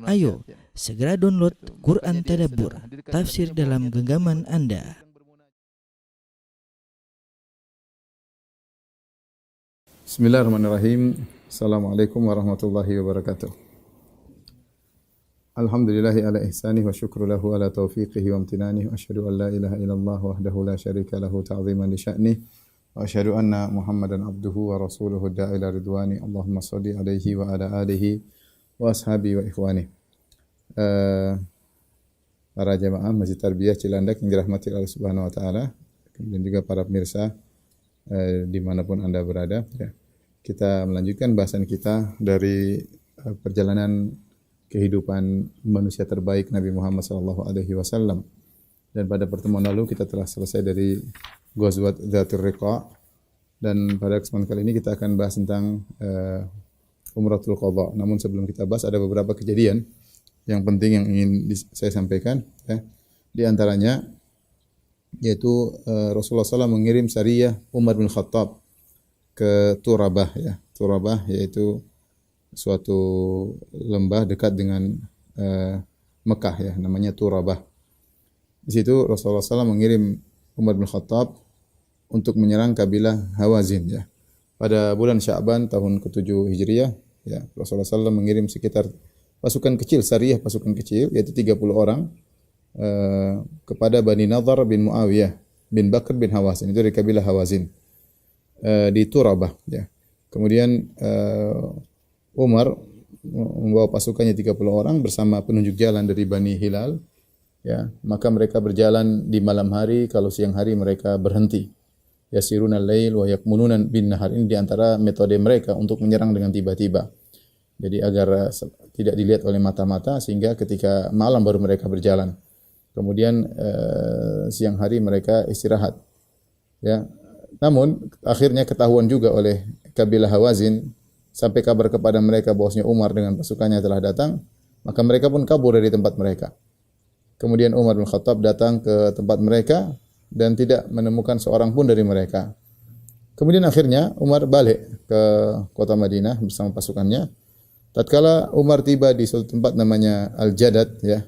Ayo, segera download Quran Tadabbur, tafsir dalam genggaman Anda. Bismillahirrahmanirrahim. Assalamualaikum warahmatullahi wabarakatuh. Alhamdulillahi ala ihsanih wa syukru lahu ala taufiqihi wa amtinanih wa asyhadu an la ilaha illallah wahdahu la syarika lahu ta'ziman li sya'nih wa asyhadu anna Muhammadan abduhu wa rasuluhu da'ila ridwani. Allahumma shalli alaihi wa ala alihi wa ashabi wa ikhwani. Para jemaah Masjid Tarbiyah Cilandak yang dirahmati Allah Subhanahu wa taala, kemudian juga para pemirsa dimanapun Anda berada, ya. Kita melanjutkan bahasan kita dari perjalanan kehidupan manusia terbaik Nabi Muhammad sallallahu alaihi wasallam. Dan pada pertemuan lalu kita telah selesai dari Ghazwat Dzatur Riqa, dan pada kesempatan kali ini kita akan bahas tentang Umratul Qadha. Namun sebelum kita bahas, ada beberapa kejadian yang penting yang ingin saya sampaikan, ya. Di antaranya yaitu Rasulullah SAW mengirim sariyah Umar bin Khattab ke Turabah, ya. Turabah yaitu suatu lembah dekat dengan Mekah, ya, namanya Turabah. Di situ Rasulullah SAW mengirim Umar bin Khattab untuk menyerang kabilah Hawazin, ya. Pada bulan Sya'ban tahun ke-7 Hijriah, ya, Rasulullah SAW mengirim sekitar pasukan kecil, sariyah pasukan kecil, yaitu 30 orang kepada Bani Nadhr bin Muawiyah bin Bakr bin Hawazin, itu dari kabilah Hawazin, di Turabah, ya. Kemudian Umar membawa pasukannya 30 orang bersama penunjuk jalan dari Bani Hilal, ya. Maka mereka berjalan di malam hari, kalau siang hari mereka berhenti. Yasiruna al-lail wa yakmununa bin nahar. Ini di antara metode mereka untuk menyerang dengan tiba-tiba. Jadi agar tidak dilihat oleh mata-mata, sehingga ketika malam baru mereka berjalan. Kemudian siang hari mereka istirahat, ya. Namun akhirnya ketahuan juga oleh kabilah Hawazin, sampai kabar kepada mereka bahwasanya Umar dengan pasukannya telah datang, maka mereka pun kabur dari tempat mereka. Kemudian Umar bin Khattab datang ke tempat mereka dan tidak menemukan seorang pun dari mereka. Kemudian akhirnya Umar balik ke kota Madinah bersama pasukannya. Tatkala Umar tiba di suatu tempat namanya Al-Jadad, ya,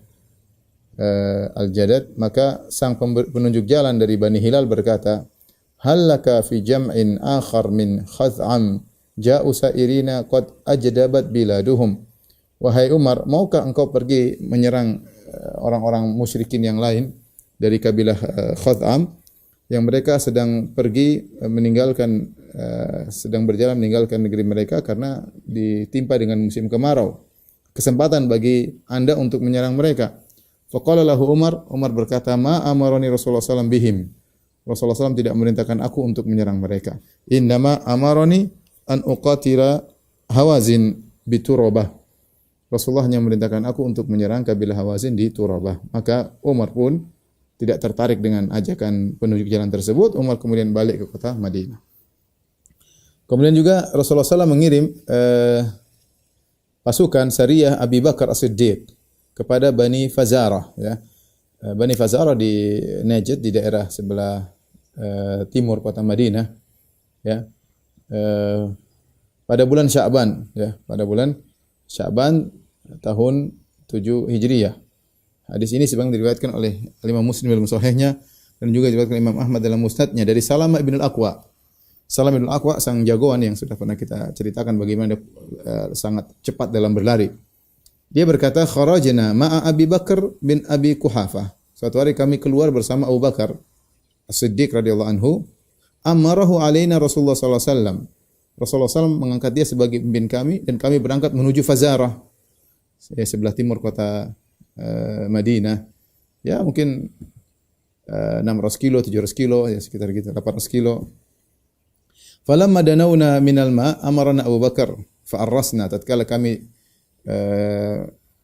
Al-Jadad, maka sang penunjuk jalan dari Bani Hilal berkata, "Hal laka fi jam'in akhar min Khaz'am ja'u sa'irina qad ajdabat biladuhum." Wahai Umar, maukah engkau pergi menyerang orang-orang musyrikin yang lain dari kabilah Khaz'am yang mereka sedang pergi meninggalkan sedang berjalan meninggalkan negeri mereka karena ditimpa dengan musim kemarau. Kesempatan bagi Anda untuk menyerang mereka. Faqala lahu Umar, Umar berkata, "Ma amarani Rasulullah SAW bihim." Rasulullah SAW tidak memerintahkan aku untuk menyerang mereka. Innama amarani an uqatira Hawazin bi Turabah. Rasulullah hanya memerintahkan aku untuk menyerang kabilah Hawazin di Turabah. Maka Umar pun tidak tertarik dengan ajakan penunjuk jalan tersebut. Umar kemudian balik ke kota Madinah. Kemudian juga Rasulullah SAW mengirim pasukan sariyah Abi Bakar As-Siddiq kepada Bani Fazarah, ya. Bani Fazarah di Najd, di daerah sebelah timur kota Madinah, ya. Pada bulan Sya'ban, ya, pada bulan Sya'ban tahun 7 Hijriah. Hadis ini sebagaimana diriwayatkan oleh Imam Muslim dalam sahihnya dan juga diriwayatkan Imam Ahmad dalam musnadnya dari Salamah bin Al-Aqwa. Salamah bin Al-Aqwa sang jagoan yang sudah pernah kita ceritakan bagaimana dia sangat cepat dalam berlari. Dia berkata, "Kharajna ma'a Abi Bakar bin Abi Quhafah." Suatu hari kami keluar bersama Abu Bakar As-Siddiq radhiyallahu anhu. Amarahu alaina Rasulullah sallallahu alaihi wasallam. Rasulullah SAW mengangkat dia sebagai pemimpin kami dan kami berangkat menuju Fazarah, sebelah timur kota Madinah. Ya, mungkin 600 kilo, 700 kilo, ya sekitar gitu, 800 kilo. Falamma danawna minal ma' amarna Abu Bakar fa'arrasna. Tatkala kami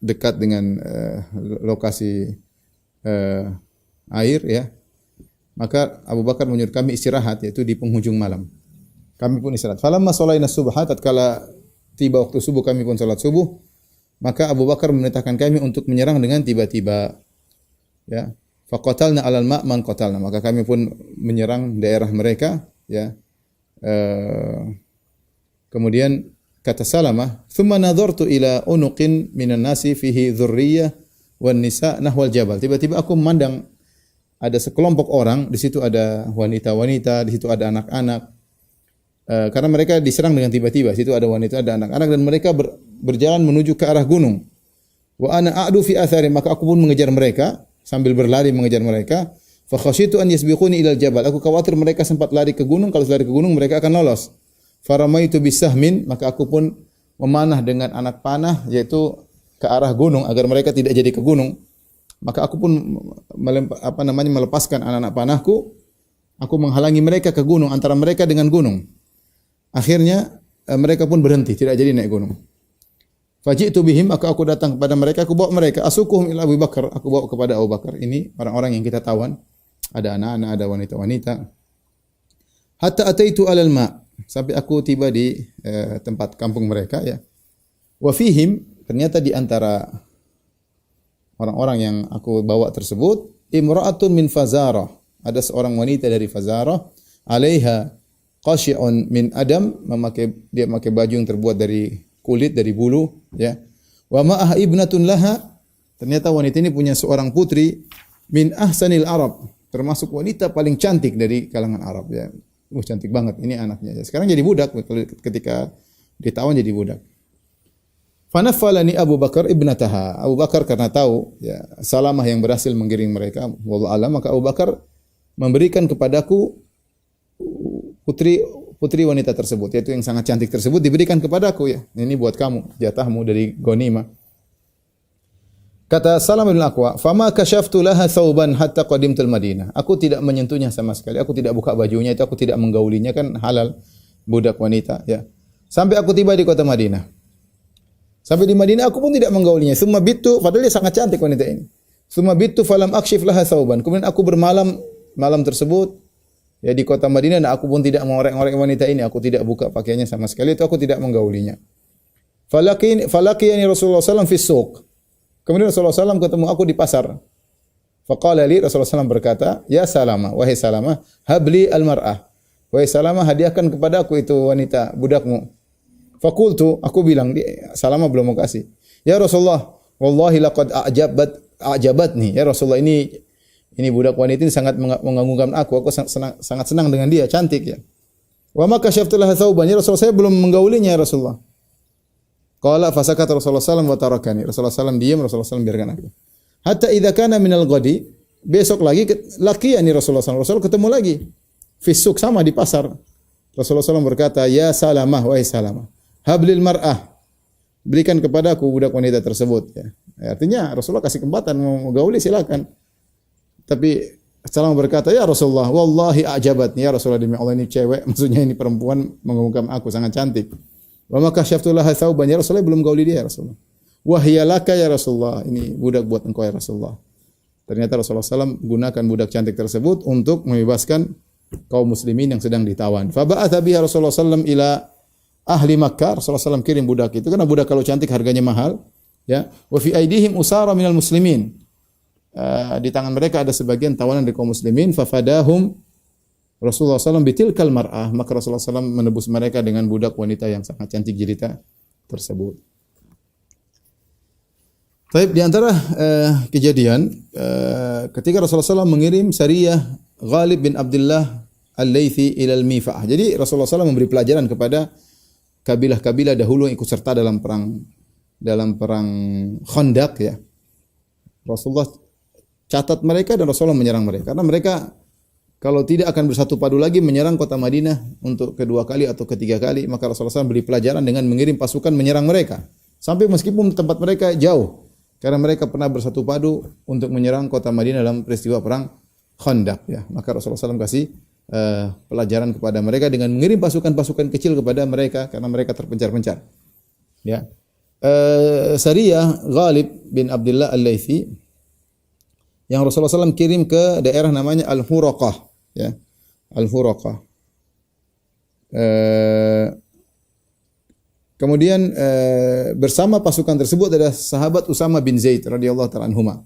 dekat dengan lokasi air, ya, maka Abu Bakar menyuruh kami istirahat, yaitu di penghujung malam. Kami pun istirahat. Falamma shalaina subha, tatkala tiba waktu subuh kami pun salat subuh, maka Abu Bakar memerintahkan kami untuk menyerang dengan tiba-tiba, ya. Faqatalna 'alal ma' man qatalna, maka kami pun menyerang daerah mereka, ya. Kemudian kata Salamah, "Tsumma nadhartu ila unuqin minan nasi fihi dzurriyyah wan nisa nahwal jabal." Tiba-tiba aku memandang ada sekelompok orang, di situ ada wanita-wanita, di situ ada anak-anak. Karena mereka diserang dengan tiba-tiba, di situ ada wanita, ada anak-anak dan mereka berjalan menuju ke arah gunung. Wa ana a'du fi athari, maka aku pun mengejar mereka sambil berlari mengejar mereka. Fa khasyitu an yasbiquni ilal jabal. Aku khawatir mereka sempat lari ke gunung, kalau lari ke gunung mereka akan lolos. Faramaitu bisahmin, maka aku pun memanah dengan anak panah yaitu ke arah gunung agar mereka tidak jadi ke gunung. Maka aku pun melepaskan anak-anak panahku, aku menghalangi mereka ke gunung, antara mereka dengan gunung. Akhirnya mereka pun berhenti, tidak jadi naik gunung. Faji'tu bihim, maka aku datang kepada mereka, aku bawa mereka, asukuhum ila Abu Bakar, aku bawa kepada Abu Bakar. Ini orang-orang yang kita tawan, ada anak-anak, ada wanita-wanita. Hatta ataitu alal ma', sampai aku tiba di tempat kampung mereka ya. Wa fihim, ternyata di antara orang-orang yang aku bawa tersebut, imra'atun min Fazarah, ada seorang wanita dari Fazarah, alaiha qashi'un min adam, dia memakai baju yang terbuat dari kulit, dari bulu ya. Wa ma'ah ibnatun laha, ternyata wanita ini punya seorang putri min ahsanil Arab, termasuk wanita paling cantik dari kalangan Arab ya. Cantik banget ini anaknya. Sekarang jadi budak, ketika ditawan jadi budak. Fanafalani Abu Bakar ibnataha. Abu Bakar karena tahu ya Salamah yang berhasil menggiring mereka, wallahu alam, maka Abu Bakar memberikan kepadaku putri wanita tersebut, yaitu yang sangat cantik tersebut diberikan kepadaku ya. Ini buat kamu, jatahmu dari ghanimah. Kata Salamah bin Aqwa, "Fama kashaftu laha thawban hatta qadimtul Madinah." Aku tidak menyentuhnya sama sekali. Aku tidak buka bajunya, itu aku tidak menggaulinya, kan halal budak wanita ya. Sampai aku tiba di kota Madinah. Sampai di Madinah aku pun tidak menggaulinya. Summa bittu, padahal dia sangat cantik wanita ini. Summa bittu falam akshif laha thawban. Kemudian aku malam tersebut ya di kota Madinah, dan aku pun tidak mengorek-ngorek wanita ini. Aku tidak buka pakaiannya sama sekali, itu aku tidak menggaulinya. Falaqiyani Rasulullah sallallahu alaihi wasallam fi suq. Kemudian Rasulullah SAW ketemu aku di pasar. Faqala li, Rasulullah SAW berkata, "Ya Salamah, wahai Salamah, habli al-mar'ah." Wahai Salamah, hadiahkan kepada aku itu wanita budakmu. Faqultu, aku bilang, Salamah belum mau kasih. "Ya Rasulullah, wallahi laqad a'jabatni." Ya Rasulullah, ini budak wanita ini sangat mengagumkan aku. Aku sangat senang dengan dia, cantik ya. Wa ma kashaftu laha thawban. Ya Rasulullah, saya belum menggaulinya ya Rasulullah. Qala fasakata Rasulullah sallallahu wa tarakani. Rasulullah sallallahu diam, Rasulullah sallallahu biarkan aku. Hatta idza kana minal ghadi, besok lagi laqiyani Rasulullah sallallahu, Rasul ketemu lagi. Fisuk, sama di pasar. Rasulullah sallallahu berkata, "Ya Salamah, wahai Salamah, hablil mar'ah." Berikan kepadaku budak wanita tersebut ya. Artinya Rasulullah kasih kesempatan, mau gauli silakan. Tapi Salamah berkata, "Ya Rasulullah, wallahi a'jabatni." Ya Rasulullah, demi Allah ini cewek, maksudnya ini perempuan mengagumkan aku, sangat cantik. Wa maka syaftu laha thawban, ya Rasulullah, belum gauli dia ya Rasulullah. Wa hiya laka ya Rasulullah, ini budak buat engkau ya Rasulullah. Ternyata Rasulullah SAW gunakan budak cantik tersebut untuk membebaskan kaum muslimin yang sedang ditawan. Fa ba'atha biha Rasulullah SAW ila ahli Makkah. Rasulullah SAW kirim budak itu, karena budak kalau cantik harganya mahal ya. Wa fi aidihim usara minal muslimin. Di tangan mereka ada sebagian tawanan dari kaum muslimin. Fa fadahum Rasulullah SAW bitilkal mar'ah, maka Rasulullah SAW menebus mereka dengan budak wanita yang sangat cantik jelita tersebut. Baik, di antara kejadian ketika Rasulullah SAW mengirim Sariyah Ghalib bin Abdullah Al-Laythi ilal Mifa'ah. Jadi Rasulullah SAW memberi pelajaran kepada kabilah-kabilah dahulu yang ikut serta dalam perang Khandaq ya. Rasulullah catat mereka dan Rasulullah menyerang mereka, karena mereka kalau tidak akan bersatu padu lagi menyerang kota Madinah untuk kedua kali atau ketiga kali, maka Rasulullah SAW beri pelajaran dengan mengirim pasukan menyerang mereka. Sampai meskipun tempat mereka jauh, karena mereka pernah bersatu padu untuk menyerang kota Madinah dalam peristiwa perang Khandaq ya. Maka Rasulullah SAW kasih pelajaran kepada mereka dengan mengirim pasukan-pasukan kecil kepada mereka, karena mereka terpencar-pencar. Ya. Sariyah Ghalib bin Abdullah Al-Laythi yang Rasulullah SAW kirim ke daerah namanya Al-Huraqah. Ya, Al-Huraqah. Kemudian bersama pasukan tersebut ada sahabat Usama bin Zaid radhiyallahu ta'ala anhuma.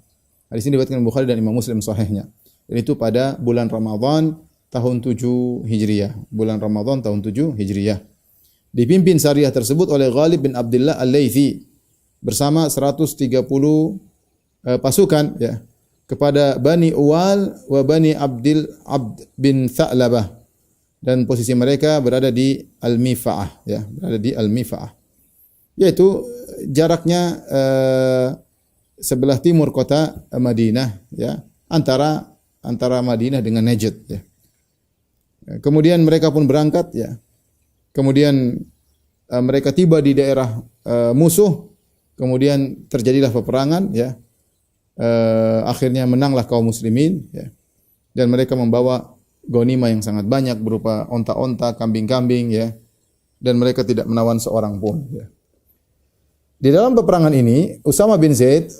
Hadis ini diriwayatkan Bukhari dan Imam Muslim sahihnya. Dan itu pada bulan Ramadan tahun 7 Hijriah. Bulan Ramadan tahun 7 Hijriah. Dipimpin Sariyah tersebut oleh Ghalib bin Abdullah Al-Laythi bersama 130 pasukan ya kepada Bani Uwal wa Bani Abd bin Tha'labah, dan posisi mereka berada di Al-Mifa'ah ya, berada di Al-Mifa'ah, yaitu jaraknya sebelah timur kota Madinah ya, antara Madinah dengan Najd ya. Kemudian mereka pun berangkat ya. Kemudian mereka tiba di daerah musuh. Kemudian terjadilah peperangan ya. Akhirnya menanglah kaum muslimin ya. Dan mereka membawa ghanimah yang sangat banyak berupa onta-onta, kambing-kambing ya. Dan mereka tidak menawan seorang pun ya. Di dalam peperangan ini Usama bin Zaid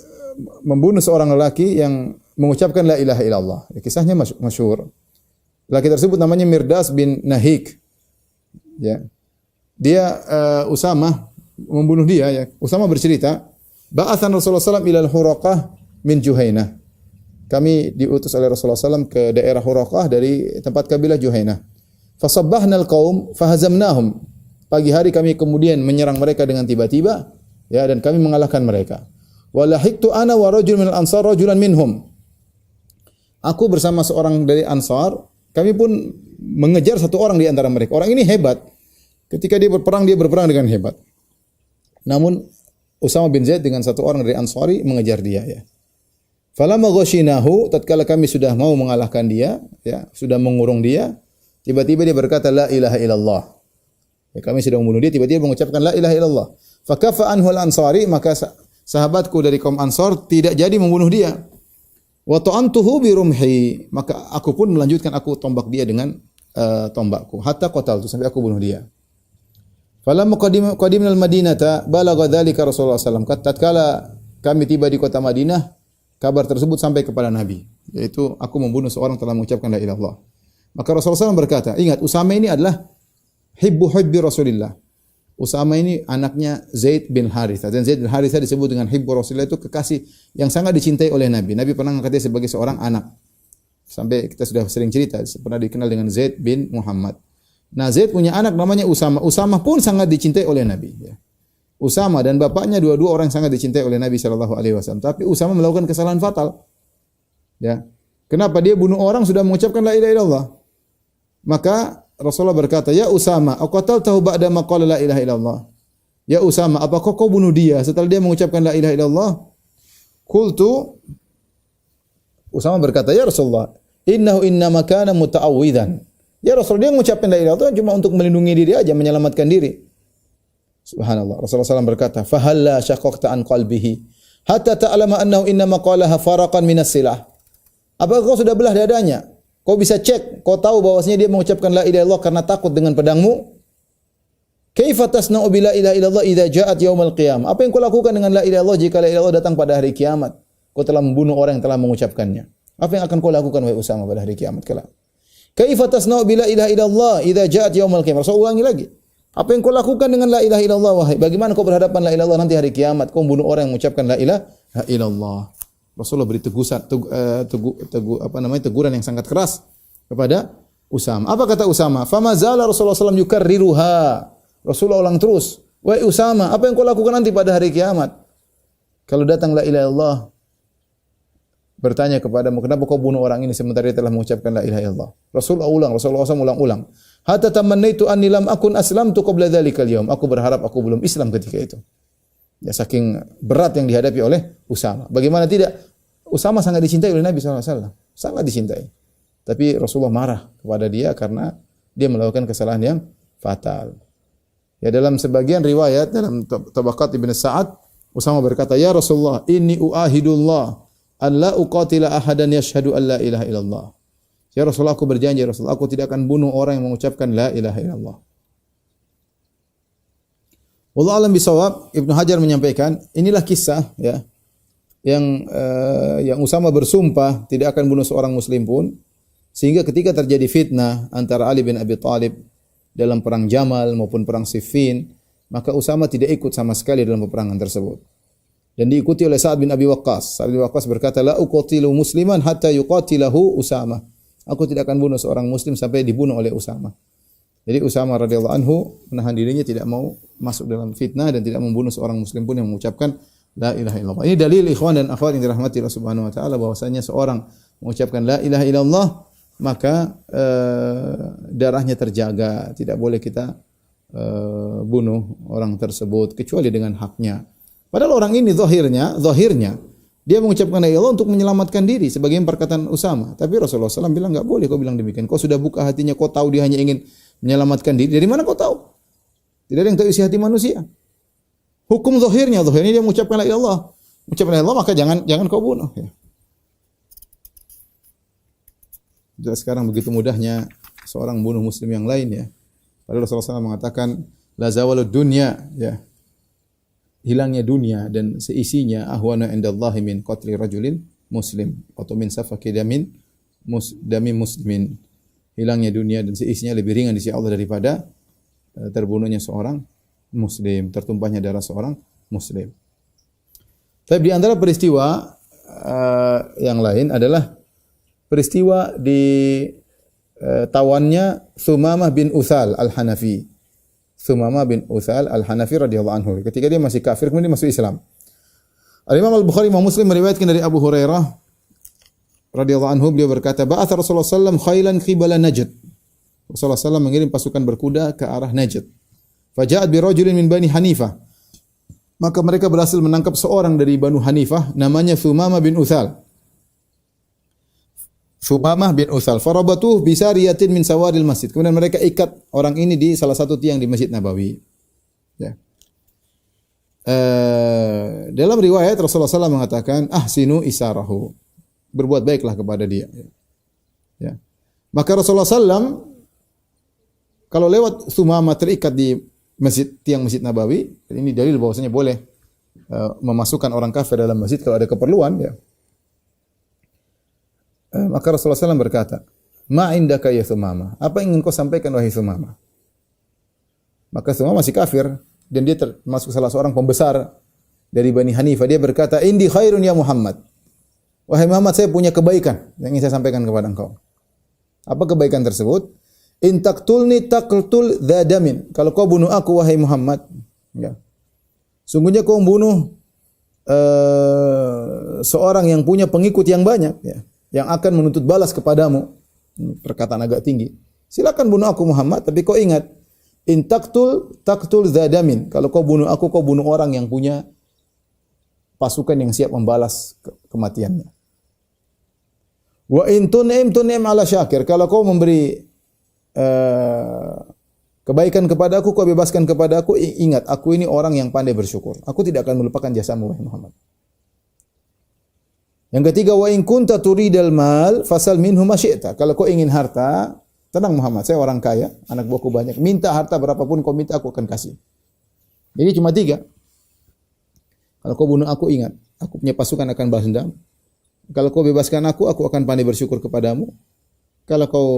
membunuh seorang lelaki yang mengucapkan la ilaha illallah. Ya, kisahnya masyhur. Lelaki tersebut namanya Mirdas bin Nahik. Ya. Dia Usama membunuh dia ya. Usama bercerita, "Ba'atsan Rasulullah sallallahu alaihi wasallam ila al-Huraqah min Juhainah." Kami diutus oleh Rasulullah SAW ke daerah Huraqah dari tempat kabilah Juhainah. Fasabbahna al-qaum fahazamnahum. Pagi hari kami kemudian menyerang mereka dengan tiba-tiba ya, dan kami mengalahkan mereka. Wa lahiqtu ana wa rajul min al-ansar rajulan minhum. Aku bersama seorang dari Ansar, kami pun mengejar satu orang di antara mereka. Orang ini hebat. Ketika dia berperang dengan hebat. Namun Usama bin Zaid dengan satu orang dari Ansari mengejar dia ya. Falamma ghashinahu, tatkala kami sudah mau mengalahkan dia, ya, sudah mengurung dia, tiba-tiba dia berkata la ilaha illallah. Ya, kami sudah membunuh dia, tiba-tiba mengucapkan la ilaha illallah. Fakafa anhu al-Ansari, maka sahabatku dari kaum Ansar tidak jadi membunuh dia. Wa ta'antuhu bi rumhi, maka aku pun melanjutkan, aku tombak dia dengan tombakku hatta qataltu, sampai aku bunuh dia. Falamma qadimna al-Madinata balagha dzalika Rasulullah sallallahu alaihi wasallam. Tatkala kami tiba di kota Madinah, kabar tersebut sampai kepada Nabi, yaitu aku membunuh seorang telah mengucapkan la ilaha illallah. Maka Rasulullah SAW berkata, ingat Usama ini adalah hibbi Rasulillah. Usama ini anaknya Zaid bin Harithah, dan Zaid bin Harithah disebut dengan hibbu Rasulillah, itu kekasih yang sangat dicintai oleh Nabi. Nabi pernah mengangkat dia sebagai seorang anak. Sampai kita sudah sering cerita, pernah dikenal dengan Zaid bin Muhammad. Nah, Zaid punya anak namanya Usama. Usama pun sangat dicintai oleh Nabi ya. Usama dan bapaknya dua-dua orang yang sangat dicintai oleh Nabi sallallahu alaihi wasallam. Tapi Usama melakukan kesalahan fatal. Ya. Kenapa dia bunuh orang sudah mengucapkan la ilaha illallah? Maka Rasulullah berkata, "Ya Usama, aqataltahu ba'da ma qala la ilaha illallah?" Ya Usama, apakah kau bunuh dia setelah dia mengucapkan la ilaha illallah? Qultu, Usama berkata, "Ya Rasulullah, innahu innama kana muta'awwidzan." Ya Rasulullah, dia mengucapkan la ilaha illallah cuma untuk melindungi diri aja, menyelamatkan diri. Subhanallah. Rasulullah SAW berkata, "Fahalla syaqaqta an qalbihi hatta ta'lama annahu innama qalaha faraqan minas silah." Apakah kau sudah belah dadanya? Kau bisa cek, kau tahu bahwasanya dia mengucapkan la ilaha illallah karena takut dengan pedangmu? Kaifa tasna'u bi la ilaha illallah idza ja'at yaumil qiyamah? Apa yang kau lakukan dengan la ilaha illallah jika la ilaha illallah datang pada hari kiamat? Kau telah membunuh orang yang telah mengucapkannya. Apa yang akan kau lakukan wahai Usama pada hari kiamat kelak? Kaifa tasna'u bi la ilaha illallah idza ja'at yaumil qiyamah? Rasul ulangi lagi. Apa yang kau lakukan dengan la ilaha illallah wahai? Bagaimana kau berhadapan la ilaha illallah nanti hari kiamat? Kau membunuh orang yang mengucapkan la ilaha illallah. Rasulullah beri teguran yang sangat keras kepada Usama. Apa kata Usama? Fama zala Rasulullah SAW yukarriruha. Rasulullah ulang terus. Wahai Usama, apa yang kau lakukan nanti pada hari kiamat? Kalau datang la ilaha illallah, bertanya kepadamu, kenapa kau bunuh orang ini sementara dia telah mengucapkan la ilaha illallah? Rasulullah SAW ulang-ulang. Hatta tamannaitu anni lam akun aslamtu qabla dzalikal yaum. Aku berharap aku belum Islam ketika itu. Ya, saking berat yang dihadapi oleh Usama. Bagaimana tidak? Usama sangat dicintai oleh Nabi SAW. Sangat dicintai. Tapi Rasulullah marah kepada dia karena dia melakukan kesalahan yang fatal. Ya, dalam sebagian riwayat, dalam Tabaqat Ibn Sa'ad, Usama berkata, "Ya Rasulullah, inni uahidullah an la uqatila ahadan yashhadu an la ilaha illallah." Ya Rasulullah, aku berjanji, Rasulullah, aku tidak akan bunuh orang yang mengucapkan la ilaha illallah. Wallahu a'lam bishawab. Ibnu Hajar menyampaikan, inilah kisah ya yang Usama bersumpah tidak akan bunuh seorang muslim pun, sehingga ketika terjadi fitnah antara Ali bin Abi Thalib dalam perang Jamal maupun perang Siffin, maka Usama tidak ikut sama sekali dalam peperangan tersebut. Dan diikuti oleh Sa'ad bin Abi Waqqas. Sa'ad bin Waqqas berkata, "La uqatilu musliman hatta yuqatilahu Usama." Aku tidak akan bunuh seorang muslim sampai dibunuh oleh Usama. Jadi Usamah radhiyallahu anhu menahan dirinya tidak mau masuk dalam fitnah dan tidak membunuh seorang muslim pun yang mengucapkan la ilaha illallah. Ini dalil ikhwan dan akhwat yang dirahmati Allah Subhanahu wa taala bahwasanya seorang mengucapkan la ilaha illallah maka darahnya terjaga, tidak boleh kita bunuh orang tersebut kecuali dengan haknya. Padahal orang ini zahirnya dia mengucapkan la ilaha illallah untuk menyelamatkan diri sebagai perkataan Usamah. Tapi Rasulullah SAW bilang enggak boleh kau bilang demikian. Kau sudah buka hatinya, kau tahu dia hanya ingin menyelamatkan diri. Dari mana kau tahu? Tidak ada yang tahu isi hati manusia. Hukum zahirnya dia mengucapkan la ilaha illallah. Mengucapkan la ilaha illallah maka jangan kau bunuh. Ya. Jadi sekarang begitu mudahnya seorang bunuh muslim yang lain ya. Padahal Rasulullah SAW mengatakan la zawalud dunya ya. Hilangnya dunia dan seisinya ahwana indallahi min qatli rajulin muslim atau min safaki dami muslimin. Hilangnya dunia dan seisinya lebih ringan di sisi Allah daripada terbunuhnya seorang muslim, tertumpahnya darah seorang muslim. Tapi di antara peristiwa yang lain adalah peristiwa di tawannya Thumamah bin Uthal Al-Hanafi. Thumamah bin Uthal Al-Hanafi radhiyallahu anhu. Ketika dia masih kafir kemudian dia masuk Islam. Al-Imam Al-Bukhari Imam Muslim meriwayatkan dari Abu Hurairah radhiyallahu anhu, beliau berkata, "Ba'atha Rasulullah sallallahu khailan qibala Najd." Rasulullah sallallahu mengirim pasukan berkuda ke arah Najd. Faja'at bi rajulin min Bani Hanifah. Maka mereka berhasil menangkap seorang dari Banu Hanifah namanya Thumamah bin Uthal. Thumamah bin Uthal. Farabatuh bi sariyatin min sawaril masjid. Kemudian mereka ikat orang ini di salah satu tiang di Masjid Nabawi. Ya. Dalam riwayat Rasulullah SAW mengatakan ahsinu isarahu. Berbuat baiklah kepada dia. Ya. Maka Rasulullah SAW kalau lewat Thumamah terikat di tiang Masjid Nabawi, ini dalil bahwasanya boleh memasukkan orang kafir dalam masjid kalau ada keperluan ya. Maka Rasulullah SAW berkata, "Ma indaka ya Thumamah? Apa yang ingin kau sampaikan wahai Thumamah?" Maka Thumamah masih kafir dan dia termasuk salah seorang pembesar dari Bani Hanifah. Dia berkata, "Indi khairun ya Muhammad." Wahai Muhammad, saya punya kebaikan yang ingin saya sampaikan kepada engkau. Apa kebaikan tersebut? In taqtulni taqtul dzadamin. Kalau kau bunuh aku wahai Muhammad, ya. Sungguhnya kau membunuh seorang yang punya pengikut yang banyak ya, yang akan menuntut balas kepadamu. Perkataan agak tinggi. Silakan bunuh aku Muhammad, tapi kau ingat, in taqtul dzadamin. Kalau kau bunuh aku, kau bunuh orang yang punya pasukan yang siap membalas kematiannya. Wa in tun'im ala syakir. Kalau kau memberi kebaikan kepada aku, kau bebaskan kepada aku, ingat, aku ini orang yang pandai bersyukur. Aku tidak akan melupakan jasamu wahai Muhammad. Yang ketiga, wa in kunta turidal mal fasal minhu ma syi'ta. Kalau kau ingin harta, tenang Muhammad, saya orang kaya, anak buahku banyak. Minta harta berapapun kau minta, aku akan kasih. Jadi cuma 3. Kalau kau bunuh aku, ingat, aku punya pasukan akan balas dendam. Kalau kau bebaskan aku akan pandai bersyukur kepadamu. Kalau kau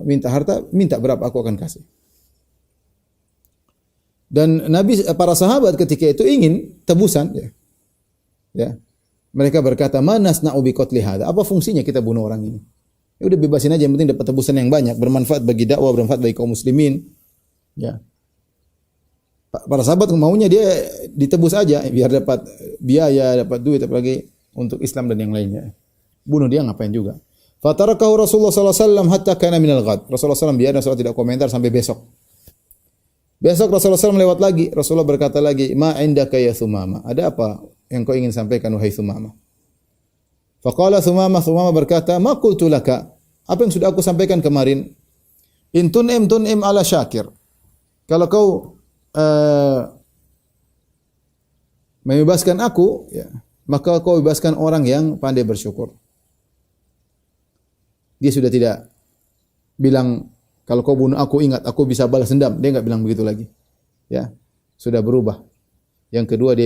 minta harta, minta berapa aku akan kasih. Dan para sahabat ketika itu ingin tebusan, ya. Mereka berkata, "Ma nasna'u bi qatli hadza?" Apa fungsinya kita bunuh orang ini? Ya udah bebasin aja, yang penting dapat tebusan yang banyak, bermanfaat bagi dakwah, bermanfaat bagi kaum muslimin. Ya. Para sahabat maunya dia ditebus aja biar dapat biaya, dapat duit apalagi untuk Islam dan yang lainnya. Bunuh dia ngapain juga? Fatarakahu Rasulullah sallallahu alaihi wasallam hatta kana minal ghad. Rasulullah SAW biar Rasulullah tidak komentar sampai besok. Besok Rasulullah SAW lewat lagi. Rasulullah berkata lagi, "Ma indaka ya Thumamah? Ada apa yang kau ingin sampaikan wahai Thumamah?" Faqala Thumamah berkata, "Ma qultu laka?" Apa yang sudah aku sampaikan kemarin? In tun'im ala syakir. Kalau kau membebaskan aku, ya, maka kau bebaskan orang yang pandai bersyukur. Dia sudah tidak bilang, kalau kau bunuh aku, ingat, aku bisa balas dendam. Dia enggak bilang begitu lagi. Ya, sudah berubah. Yang kedua dia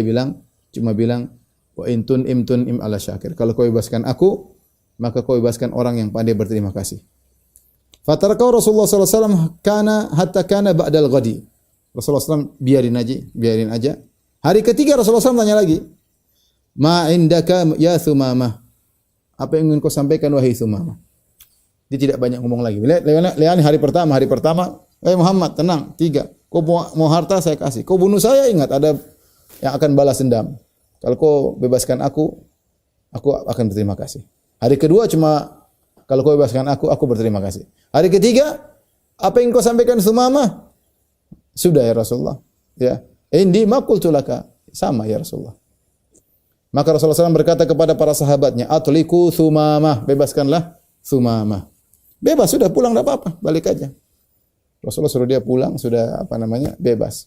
cuma bilang, wa in tun'im ala syakir. Kalau kau bebaskan aku, maka kau bebaskan orang yang pandai berterima kasih. Fatarakau Rasulullah sallallahu alaihi wasallam hatta kana ba'dal ghadi. Rasulullah SAW biarin aja. Hari ketiga Rasulullah SAW tanya lagi, "Ma indaka ya Thumamah?" Apa yang ingin kau sampaikan wahai Thumamah? Dia tidak banyak ngomong lagi. Lihat hari pertama, Muhammad tenang, 3. Kau mau harta saya kasih. Kau bunuh saya, ingat ada yang akan balas dendam. Kalau kau bebaskan aku akan berterima kasih. Hari kedua cuma kalau kau bebaskan aku berterima kasih. Hari ketiga, apa yang kau sampaikan Sumamah? Sudah ya Rasulullah. Ya. Indi ma qultu laka. Sama ya Rasulullah. Maka Rasulullah SAW berkata kepada para sahabatnya, Atliku Sumamah, bebaskanlah Sumamah. Bebas, sudah pulang, tidak apa-apa, balik aja. Rasulullah suruh dia pulang, sudah bebas.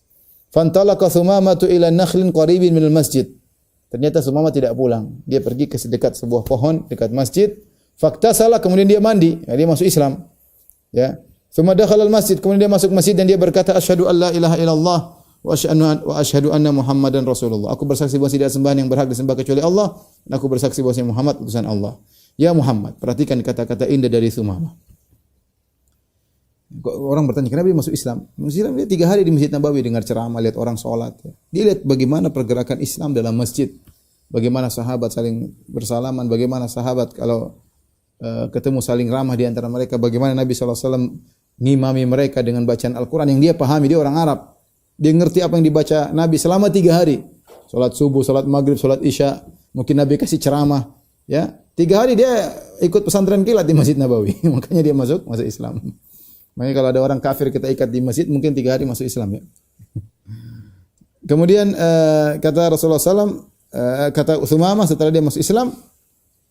Fantalaka Sumamatu ila nakhlin qaribin minal masjid. Ternyata Sumamah tidak pulang. Dia pergi ke sedekat sebuah pohon dekat masjid. Faktasalah, kemudian dia mandi. Ya, dia masuk Islam. Ya. Tsumma dakhala al-masjid, kemudian dia masuk masjid dan dia berkata, Asyhadu an la ilaha illallah wa asyhadu anna Muhammadan Rasulullah. Aku bersaksi bahwa tidak ada sembahan yang berhak disembah kecuali Allah, dan aku bersaksi bahwa Muhammad utusan Allah. Ya Muhammad, perhatikan kata-kata indah dari Sumamah. Orang bertanya, kenapa dia masuk Islam? Masuk Islam dia 3 hari di Masjid Nabawi dengar ceramah, lihat orang sholat. Dia lihat bagaimana pergerakan Islam dalam masjid. Bagaimana sahabat saling bersalaman, bagaimana sahabat kalau ketemu saling ramah di antara mereka, bagaimana Nabi SAW ngimami mereka dengan bacaan Al-Quran yang dia pahami, dia orang Arab. Dia ngerti apa yang dibaca Nabi selama 3 hari. Salat subuh, salat maghrib, salat isya. Mungkin Nabi kasih ceramah. Ya, 3 hari dia ikut pesantren kilat di Masjid Nabawi. Makanya dia masuk Islam. Makanya kalau ada orang kafir kita ikat di masjid, mungkin 3 hari masuk Islam ya. Kemudian kata Rasulullah SAW, kata Sumamah setelah dia masuk Islam,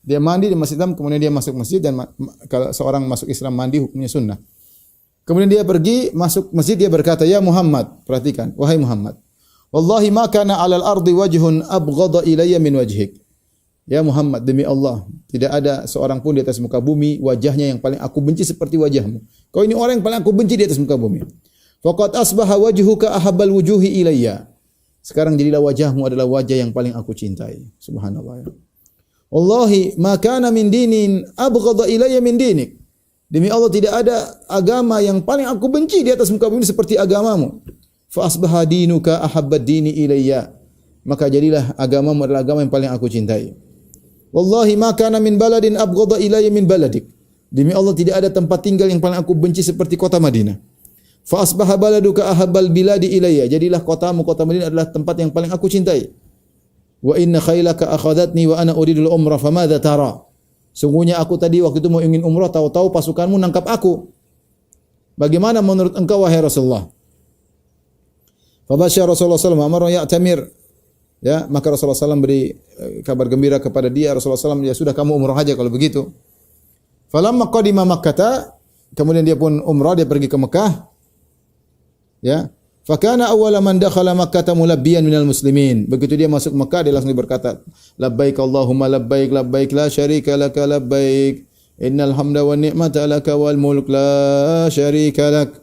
dia mandi di Masjid Islam, kemudian dia masuk masjid, dan kalau seorang masuk Islam mandi hukumnya sunnah. Kemudian dia pergi masuk masjid, dia berkata, Ya Muhammad, perhatikan, wahai Muhammad, wallahi ma kana 'alal ardi wajhun abghadha ilayya min wajhik. Ya Muhammad, demi Allah, tidak ada seorang pun di atas muka bumi wajahnya yang paling aku benci seperti wajahmu. Kau ini orang yang paling aku benci di atas muka bumi. Faqad asbaha wajhuka ahabbal wujuhi ilayya. Sekarang jadilah wajahmu adalah wajah yang paling aku cintai. Subhanallah. Wallahi ma kana min dinin abghadha ilayya min dinik. Demi Allah tidak ada agama yang paling aku benci di atas muka bumi seperti agamamu. Fa asbaha dinuka ahabbad dini ilayya. Maka jadilah agamamu adalah agama yang paling aku cintai. Wallahi ma kana min baladin abghadha ilayya min baladik. Demi Allah tidak ada tempat tinggal yang paling aku benci seperti kota Madinah. Fa asbaha baladuka ahabbal biladi ilayya. Jadilah kota Madinah adalah tempat yang paling aku cintai. Wa inna khailaka akhadatni wa ana uridul umrah famadza tara. Sungguhnya aku tadi waktu itu mau ingin umrah, tahu-tahu pasukanmu nangkap aku. Bagaimana menurut engkau wahai Rasulullah? Fa basyara Rasulullah sallallahu alaihi wasallam ya'tamir. Ya, maka Rasulullah SAW beri kabar gembira kepada dia. Rasulullah SAW, ya sudah kamu umrah aja kalau begitu. Falamma qadima Makkah, kemudian dia pun umrah, dia pergi ke Mekah. Ya. Fakana awwala man dakhala Makkah mulabbiyan minal muslimin. Begitu dia masuk Mekah, dia langsung berkata, labbaik Allahumma labbaik, labbaik la syarika laka labbaik, innal hamda wan ni'mata laka wal mulk la syarika lak.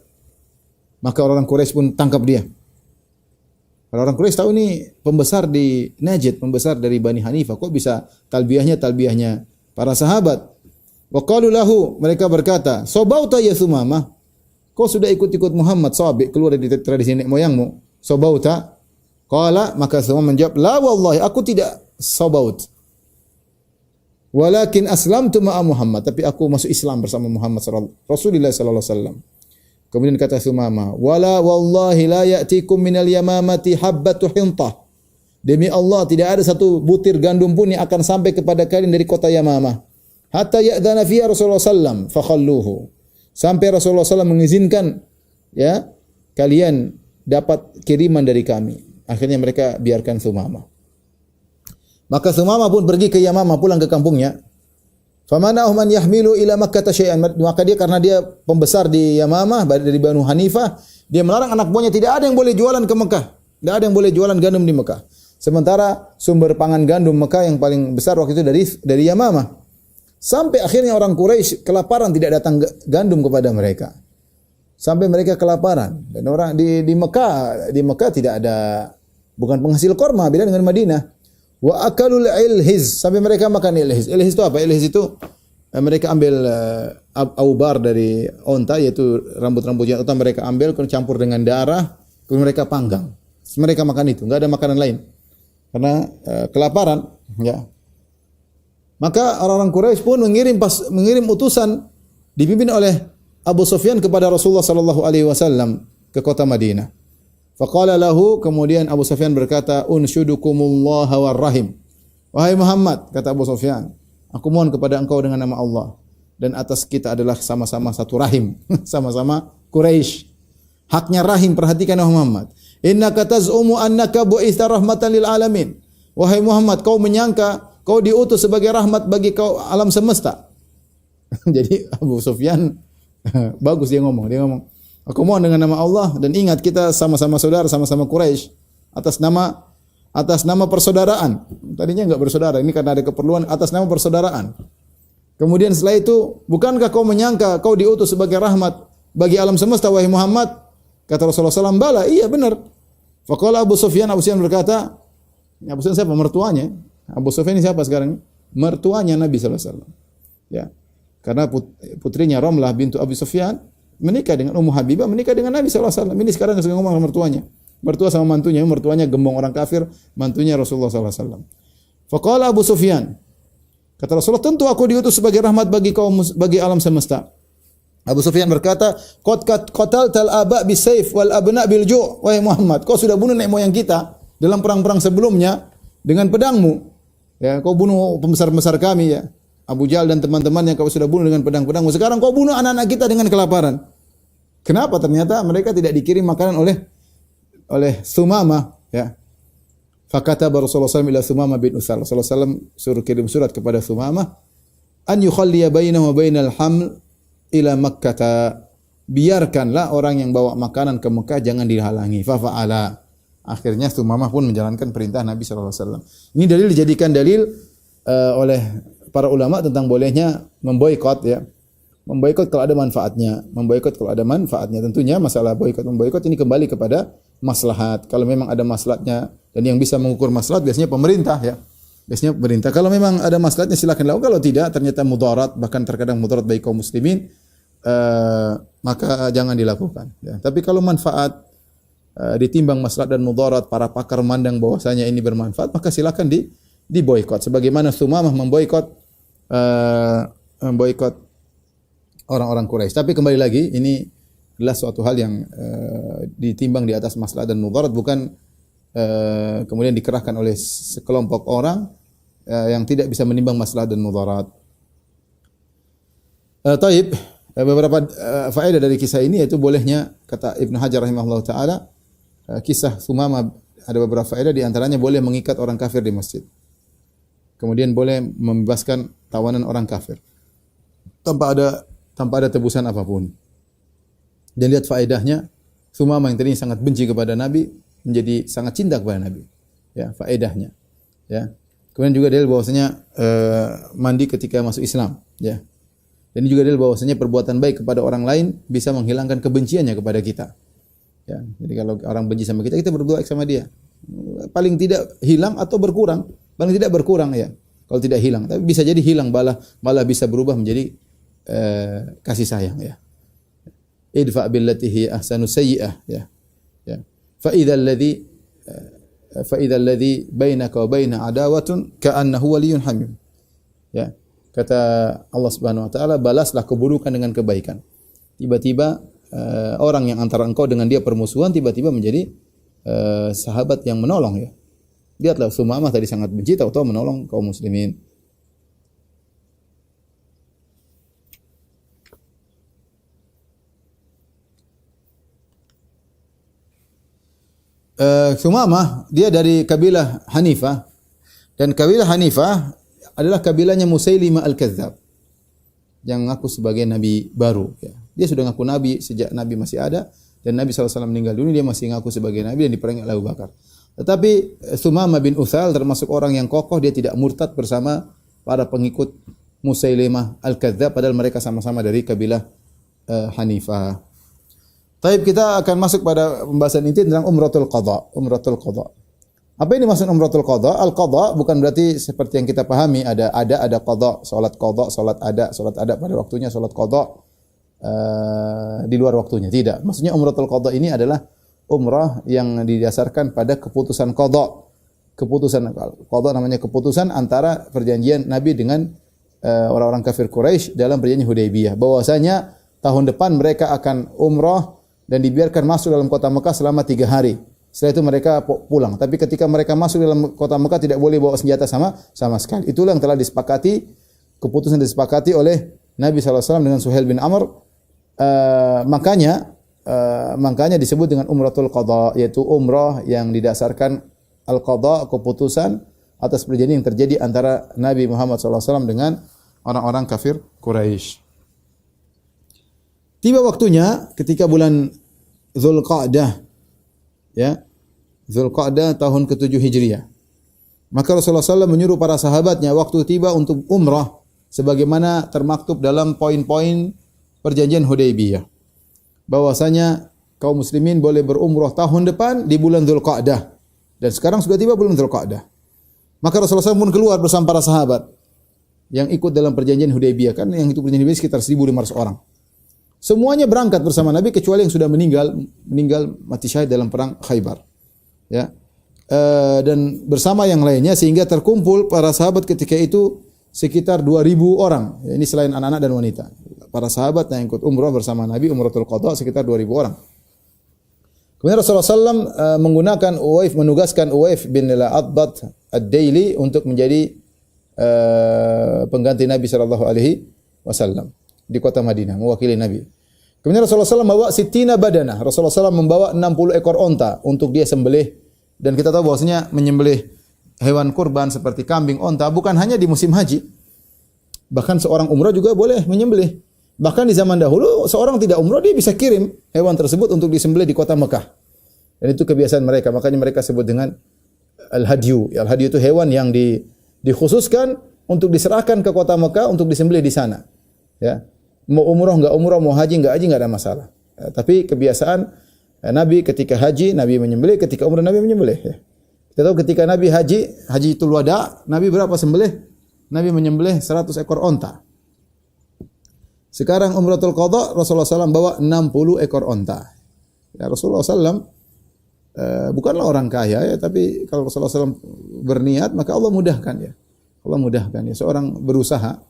Maka orang Quraisy pun tangkap dia. Orang Quraisy tahu ini pembesar di Najd, pembesar dari Bani Hanifah, kok bisa talbiyahnya para sahabat. Wa qalu lahu, mereka berkata, sobauta ya Sumamah, kau sudah ikut-ikut Muhammad sahabat keluar dari tradisi nenek moyangmu. Sobauta? Qala, maka semua menjawab, la wallahi, aku tidak sobaut. Walakin aslamtu ma'a Muhammad, tapi aku masuk Islam bersama Muhammad Rasulullah sallallahu alaihi wasallam. Kemudian kata Sumamah, wala wallahi la ya'tikum minal yamamati habbatu hintah. Demi Allah tidak ada satu butir gandum pun yang akan sampai kepada kalian dari kota Yamamah. Hatta ya'dhana fiha Rasulullah sallam fakhalluhu. Sampai Rasulullah SAW mengizinkan, ya, kalian dapat kiriman dari kami. Akhirnya mereka biarkan Sumamah. Maka Sumamah pun pergi ke Yamamah, pulang ke kampungnya. Famana'ahum man yahmilu ila Makkah syai'an. Maka dia, karena dia pembesar di Yamamah dari Banu Hanifah, dia melarang anak buahnya, tidak ada yang boleh jualan ke Mekah. Tidak ada yang boleh jualan gandum di Mekah. Sementara sumber pangan gandum Mekah yang paling besar waktu itu dari Yamamah. Sampai akhirnya orang Quraisy kelaparan, tidak datang gandum kepada mereka. Sampai mereka kelaparan. Dan orang di Mekah tidak ada, bukan penghasil korma, beda dengan Madinah. Wa akalul ilhiz, sampai mereka makan ilhiz. Ilhiz itu apa? Ilhiz itu mereka ambil aubar dari onta, yaitu rambut-rambutnya onta, mereka ambil kemudian campur dengan darah, kemudian mereka panggang. Mereka makan itu, enggak ada makanan lain. Karena kelaparan, ya. Maka orang-orang Quraisy pun mengirim utusan dipimpin oleh Abu Sufyan kepada Rasulullah sallallahu alaihi wasallam ke kota Madinah. Faqala lahu, kemudian Abu Sufyan berkata, "Unshudukumullah war rahim." Wahai Muhammad, kata Abu Sufyan, aku mohon kepada engkau dengan nama Allah dan atas kita adalah sama-sama satu rahim, sama-sama Quraisy. Haknya rahim, perhatikan wahai Muhammad. Innaka taz'umu annaka bu'itha rahmatan lil alamin. Wahai Muhammad, kau menyangka kau diutus sebagai rahmat bagi kau alam semesta. Jadi Abu Sufyan bagus dia ngomong. Aku mohon dengan nama Allah dan ingat kita sama-sama saudara, sama-sama Quraisy atas nama persaudaraan. Tadinya enggak bersaudara, ini karena ada keperluan atas nama persaudaraan. Kemudian setelah itu, bukankah kau menyangka kau diutus sebagai rahmat bagi alam semesta wahai Muhammad? Kata Rasulullah SAW, bala, iya benar. Faqala Abu Sufyan berkata, Abu Sufyan siapa? Mertuanya. Abu Sufyan ini siapa sekarang? Mertuanya Nabi SAW. Ya. Karena putrinya Ramlah bintu Abu Sufyan menikah dengan Ummu Habibah, menikah dengan Nabi SAW. Ini sekarang sedang ngomong sama mertuanya. Mertua sama mantunya gembong orang kafir, mantunya Rasulullah SAW. Faqala Abu Sufyan, kata Rasulullah, tentu aku diutus sebagai rahmat bagi alam semesta. Abu Sufyan berkata, "Qad qataltal aba bisayf wal abna bil ju'." Wahai Muhammad, kau sudah bunuh nenek moyang kita dalam perang-perang sebelumnya dengan pedangmu. Ya, kau bunuh pembesar-pembesar kami ya. Abu Jahal dan teman-temannya kau sudah bunuh dengan pedang-pedangmu. Sekarang kau bunuh anak-anak kita dengan kelaparan. Kenapa? Ternyata mereka tidak dikirim makanan oleh Sumamah, ya. Fakataba Rasulullah SAW ila Sumamah bin Utsal. Rasulullah SAW suruh kirim surat kepada Sumamah an yukhalliya bainahu wa bainal haml ila Makkah, biarkanlah orang yang bawa makanan ke Mekah jangan dihalangi. Fa fa'ala. Akhirnya Sumamah pun menjalankan perintah Nabi sallallahu alaihi wasallam. Ini dijadikan dalil oleh para ulama tentang bolehnya memboikot ya. Memboikot kalau ada manfaatnya. Tentunya masalah boikot memboikot ini kembali kepada maslahat. Kalau memang ada maslahatnya dan yang bisa mengukur maslahat biasanya pemerintah ya. Biasanya pemerintah. Kalau memang ada maslahatnya silakan lakukan. Kalau tidak ternyata mudarat, bahkan terkadang mudarat bagi kaum muslimin, maka jangan dilakukan. Ya. Tapi kalau manfaat ditimbang maslahat dan mudarat, para pakar memandang bahwasanya ini bermanfaat, maka silakan diboikot. Sebagaimana Sumamah memboikot orang-orang Quraisy. Tapi kembali lagi, ini adalah suatu hal yang ditimbang di atas maslahat dan mudarat, bukan kemudian dikerahkan oleh sekelompok orang yang tidak bisa menimbang maslahat dan mudarat. Taib, beberapa faedah dari kisah ini yaitu bolehnya, kata Ibnu Hajar rahimahullah taala, kisah Sumamah ada beberapa faedah, di antaranya boleh mengikat orang kafir di masjid. Kemudian boleh membebaskan tawanan orang kafir tanpa ada tebusan apapun. Dan lihat faedahnya, Sumamah yang tadinya sangat benci kepada Nabi menjadi sangat cinta kepada Nabi. Ya, faedahnya. Ya. Kemudian juga dalil bahwasanya mandi ketika masuk Islam, ya. Dan ini juga dalil bahwasanya perbuatan baik kepada orang lain bisa menghilangkan kebenciannya kepada kita. Ya. Jadi kalau orang benci sama kita, kita berbuat baik sama dia. Paling tidak hilang atau berkurang. Paling tidak berkurang ya. Kalau tidak hilang, tapi bisa jadi hilang, malah bisa berubah menjadi kasih sayang ya. Idfa billati hi ahsanu sayyi'ah ya. Ya. Fa idza alladhi bainaka wa baina adawatun ka'annahu waliyyun hamim. Ya. Kata Allah Subhanahu wa taala, balaslah keburukan dengan kebaikan. Tiba-tiba orang yang antara engkau dengan dia permusuhan tiba-tiba menjadi sahabat yang menolong ya. Lihatlah Sumamah tadi sangat benci, tahu-tahu menolong kaum muslimin. Sumamah dia dari kabilah Hanifah, dan kabilah Hanifah adalah kabilahnya Musailimah al-Kadzdzab yang ngaku sebagai nabi baru ya. Dia sudah ngaku nabi sejak Nabi masih ada, dan Nabi SAW meninggal dunia dia masih ngaku sebagai nabi dan diperangi oleh Abu Bakar. Tetapi Sumamah bin Utsal termasuk orang yang kokoh, dia tidak murtad bersama para pengikut Musailimah al-Kadzdzab, padahal mereka sama-sama dari kabilah Hanifah. Taib, kita akan masuk pada pembahasan inti tentang Umratul Qadha. Umratul Qadha. Apa ini maksud Umratul Qadha? Al-Qadha bukan berarti seperti yang kita pahami ada qadha, salat ada pada waktunya, salat qadha di luar waktunya. Tidak. Maksudnya Umratul Qadha ini adalah umrah yang didasarkan pada keputusan qadha. Keputusan qadha namanya keputusan antara perjanjian Nabi dengan orang-orang kafir Quraisy dalam perjanjian Hudaybiyah, bahwasanya tahun depan mereka akan umrah dan dibiarkan masuk dalam kota Mekah selama 3 hari. Setelah itu mereka pulang. Tapi ketika mereka masuk dalam kota Mekah tidak boleh bawa senjata sama sekali. Itulah yang telah disepakati, keputusan disepakati oleh Nabi SAW dengan Suhail bin Amr. Makanya disebut dengan Umratul Qadha, yaitu umrah yang didasarkan al-qadha, keputusan atas perjanjian yang terjadi antara Nabi Muhammad SAW dengan orang-orang kafir Quraisy. Tiba waktunya ketika bulan Dzulqa'dah, ya, Dzulqa'dah tahun ke-7 Hijriah. Maka Rasulullah SAW menyuruh para sahabatnya waktu tiba untuk umrah sebagaimana termaktub dalam poin-poin perjanjian Hudaybiyah, bahwasanya kaum muslimin boleh berumrah tahun depan di bulan Dzulqa'dah. Dan sekarang sudah tiba bulan Dzulqa'dah. Maka Rasulullah SAW pun keluar bersama para sahabat yang ikut dalam perjanjian Hudaybiyah, kan yang itu perjanjian Hudaybiyah sekitar 1.500 orang. Semuanya berangkat bersama Nabi kecuali yang sudah meninggal mati syahid dalam perang Khaybar. Ya. Dan bersama yang lainnya sehingga terkumpul para sahabat ketika itu sekitar 2.000 orang. Ya, ini selain anak-anak dan wanita. Para sahabat yang ikut umrah bersama Nabi, Umratul Qadha sekitar 2.000 orang. Kemudian Rasulullah SAW menugaskan Uwaif bin Al-Adbat Ad-Daili untuk menjadi pengganti Nabi SAW di kota Madinah, mewakili Nabi. Kemudian Rasulullah SAW membawa sitina badanah. Rasulullah SAW membawa 60 ekor onta untuk dia sembelih. Dan kita tahu bahwasanya menyembelih hewan kurban seperti kambing, onta bukan hanya di musim haji. Bahkan seorang umrah juga boleh menyembelih. Bahkan di zaman dahulu seorang tidak umrah dia bisa kirim hewan tersebut untuk disembelih di kota Mekah. Dan itu kebiasaan mereka. Makanya mereka sebut dengan al-hadyu. Al-hadyu itu hewan yang dikhususkan untuk diserahkan ke kota Mekah untuk disembelih di sana. Ya. Mau umrah enggak umrah, mau haji enggak ada masalah. Ya, tapi kebiasaan Nabi ketika haji Nabi menyembelih, ketika umrah Nabi menyembelih. Ya. Kita tahu ketika Nabi Hajitul Wada, Nabi berapa sembelih? Nabi menyembelih 100 ekor onta. Sekarang Umratul Qadha Rasulullah SAW bawa 60 ekor onta. Ya, Rasulullah SAW bukanlah orang kaya ya, tapi kalau Rasulullah SAW berniat maka Allah mudahkan ya. Allah mudahkan ya. Seorang berusaha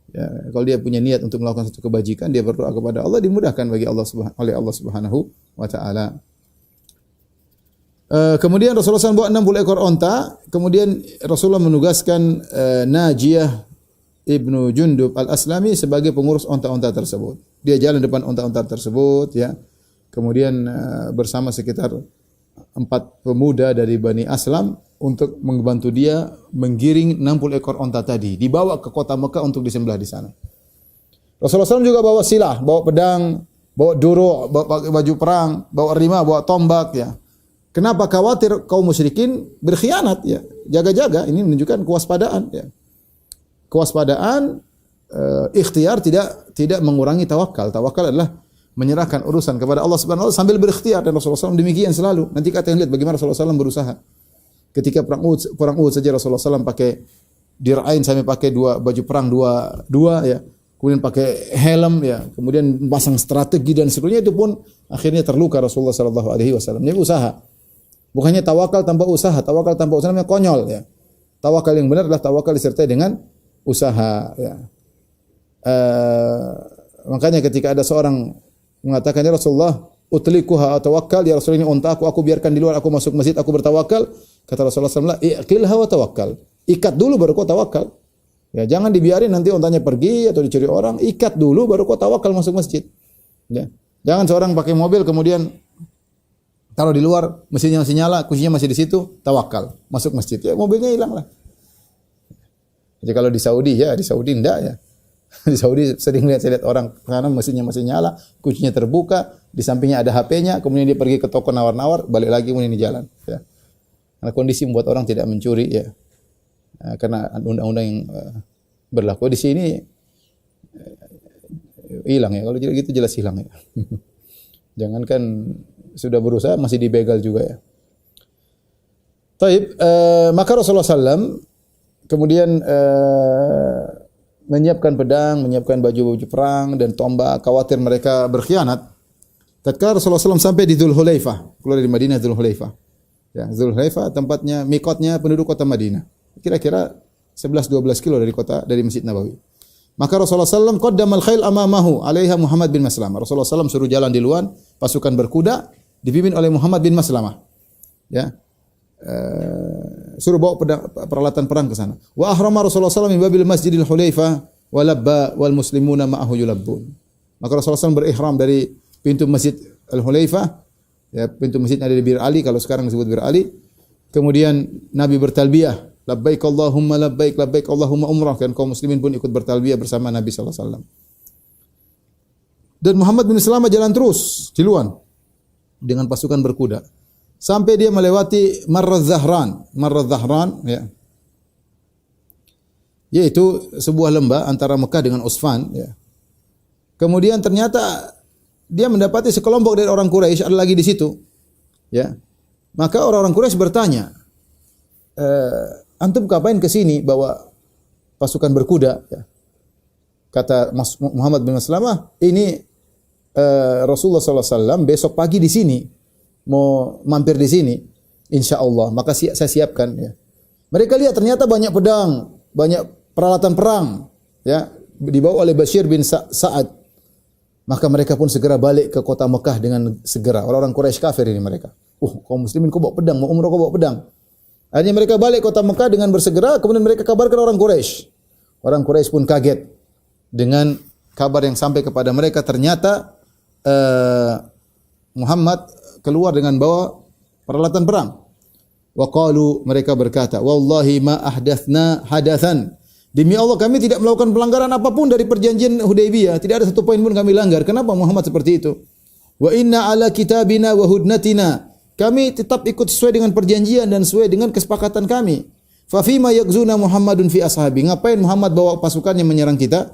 ya, kalau dia punya niat untuk melakukan satu kebajikan, dia berdoa kepada Allah, dimudahkan bagi oleh Allah Subhanahu wa taala. Kemudian Rasulullah SAW bawa 60 ekor onta. Kemudian Rasulullah menugaskan Najiyah Ibnu Jundub Al-Aslami sebagai pengurus onta-onta tersebut. Dia jalan depan onta-onta tersebut ya. Kemudian bersama sekitar 4 pemuda dari Bani Aslam untuk membantu dia menggiring 60 ekor onta tadi, dibawa ke kota Mekah untuk disembelih di sana. Rasulullah SAW juga bawa silah, bawa pedang, bawa duru, bawa baju perang, bawa rima, bawa tombak ya. Kenapa? Khawatir kaum musyrikin berkhianat ya. Jaga-jaga, ini menunjukkan kewaspadaan ya. Kewaspadaan ikhtiar tidak mengurangi tawakal. Tawakal adalah menyerahkan urusan kepada Allah Subhanahu wa taala sambil berikhtiar, dan Rasulullah SAW demikian selalu. Nanti kata yang lihat bagaimana Rasulullah SAW berusaha. Ketika perang Uhud saja Rasulullah SAW pakai dir'ain sampai pakai baju perang dua ya. Kemudian pakai helm ya, kemudian pasang strategi dan seterusnya, itu pun akhirnya terluka Rasulullah sallallahu alaihi wasallam. Ini usaha. Bukannya tawakal tanpa usaha, tawakal tanpa usaha namanya konyol ya. Tawakal yang benar adalah tawakal disertai dengan usaha ya. Makanya ketika ada seorang mengatakan, ya Rasulullah, utlikuha tawakkal, ya Rasulullah ini unta aku biarkan di luar, aku masuk masjid, aku bertawakal. Kata Rasulullah sallallahu alaihi wasallam, iqilha wa tawakkal. Ikat dulu baru kau tawakal. Ya, jangan dibiarin nanti untanya pergi atau dicuri orang, ikat dulu baru kau tawakal masuk masjid. Ya. Jangan seorang pakai mobil kemudian taruh di luar, mesinnya masih nyala, kuncinya masih di situ, tawakal, masuk masjid. Ya, mobilnya hilang lah. Jadi kalau di Saudi enggak ya. Di Saudi sering saya lihat orang kanan mesinnya masih nyala, kuncinya terbuka, di sampingnya ada HP-nya, kemudian dia pergi ke toko nawar-nawar, balik lagi kemudian di jalan. Ya. Karena kondisi membuat orang tidak mencuri ya. Karena undang-undang yang berlaku di sini hilang ya. Kalau gitu jelas hilang ya. Jangankan sudah berusaha masih dibegal juga ya. Taib, maka Rasulullah SAW kemudian menyiapkan pedang, menyiapkan baju-baju perang dan tombak, khawatir mereka berkhianat. Tatkala Rasulullah SAW sampai di Dzulhulaifah, keluar dari Madinah Dzulhulaifah. Ya, Dzulhulaifah tempatnya mikotnya penduduk kota Madinah. Kira-kira 11-12 kilo dari Masjid Nabawi. Maka Rasulullah SAW qaddamal khail amamahu alaiha Muhammad bin Maslamah. Rasulullah SAW suruh jalan di luar, pasukan berkuda dipimpin oleh Muhammad bin Maslamah. Ya. Suruh bawa peralatan perang ke sana. Wa ahrama Rasulullah SAW min babil Masjidil Hulaifah wa labba wal muslimuna ma'ahu yulabbun. Maka Rasulullah SAW berihram dari pintu Masjid Al-Hulaifah, ya, pintu masjid ada di Bir Ali, kalau sekarang disebut Bir Ali. Kemudian Nabi bertalbiyah, labbaik Allahumma labbaik, labbaik Allahumma umrah, dan kaum muslimin pun ikut bertalbiyah bersama Nabi sallallahu alaihi wasallam. Dan Muhammad bin Salamah jalan terus di luar dengan pasukan berkuda sampai dia melewati Marraz Zahran, ya. Yaitu sebuah lembah antara Mekah dengan Usfan, ya. Kemudian ternyata dia mendapati sekelompok dari orang Quraisy ada lagi di situ, ya. Maka orang-orang Quraisy bertanya, antum ngapain ke sini bawa pasukan berkuda? Ya. Kata Muhammad bin Maslamah, ini Rasulullah SAW besok pagi di sini, mau mampir di sini, insya Allah. Maka saya siapkan. Ya. Mereka lihat ternyata banyak pedang, banyak peralatan perang, ya, dibawa oleh Bashir bin Sa'ad. Maka mereka pun segera balik ke kota Mekah dengan segera. Orang-orang Quraisy kafir ini mereka. Kaum muslimin kau bawa pedang, mau umrah kau bawa pedang. Akhirnya mereka balik kota Mekah dengan bersegera, kemudian mereka kabarkan orang Quraisy. Orang Quraisy pun kaget dengan kabar yang sampai kepada mereka. Ternyata Muhammad keluar dengan bawa peralatan perang. Wa qalu, mereka berkata, wallahi ma ahdatsna hadatsan. Demi Allah kami tidak melakukan pelanggaran apapun dari perjanjian Hudaybiyah. Tidak ada satu poin pun kami langgar. Kenapa Muhammad seperti itu? Wa inna ala kitabina wa hudnatina. Kami tetap ikut sesuai dengan perjanjian dan sesuai dengan kesepakatan kami. Fa fima yakzuna Muhammadun fi ashabi. Ngapain Muhammad bawa pasukannya menyerang kita?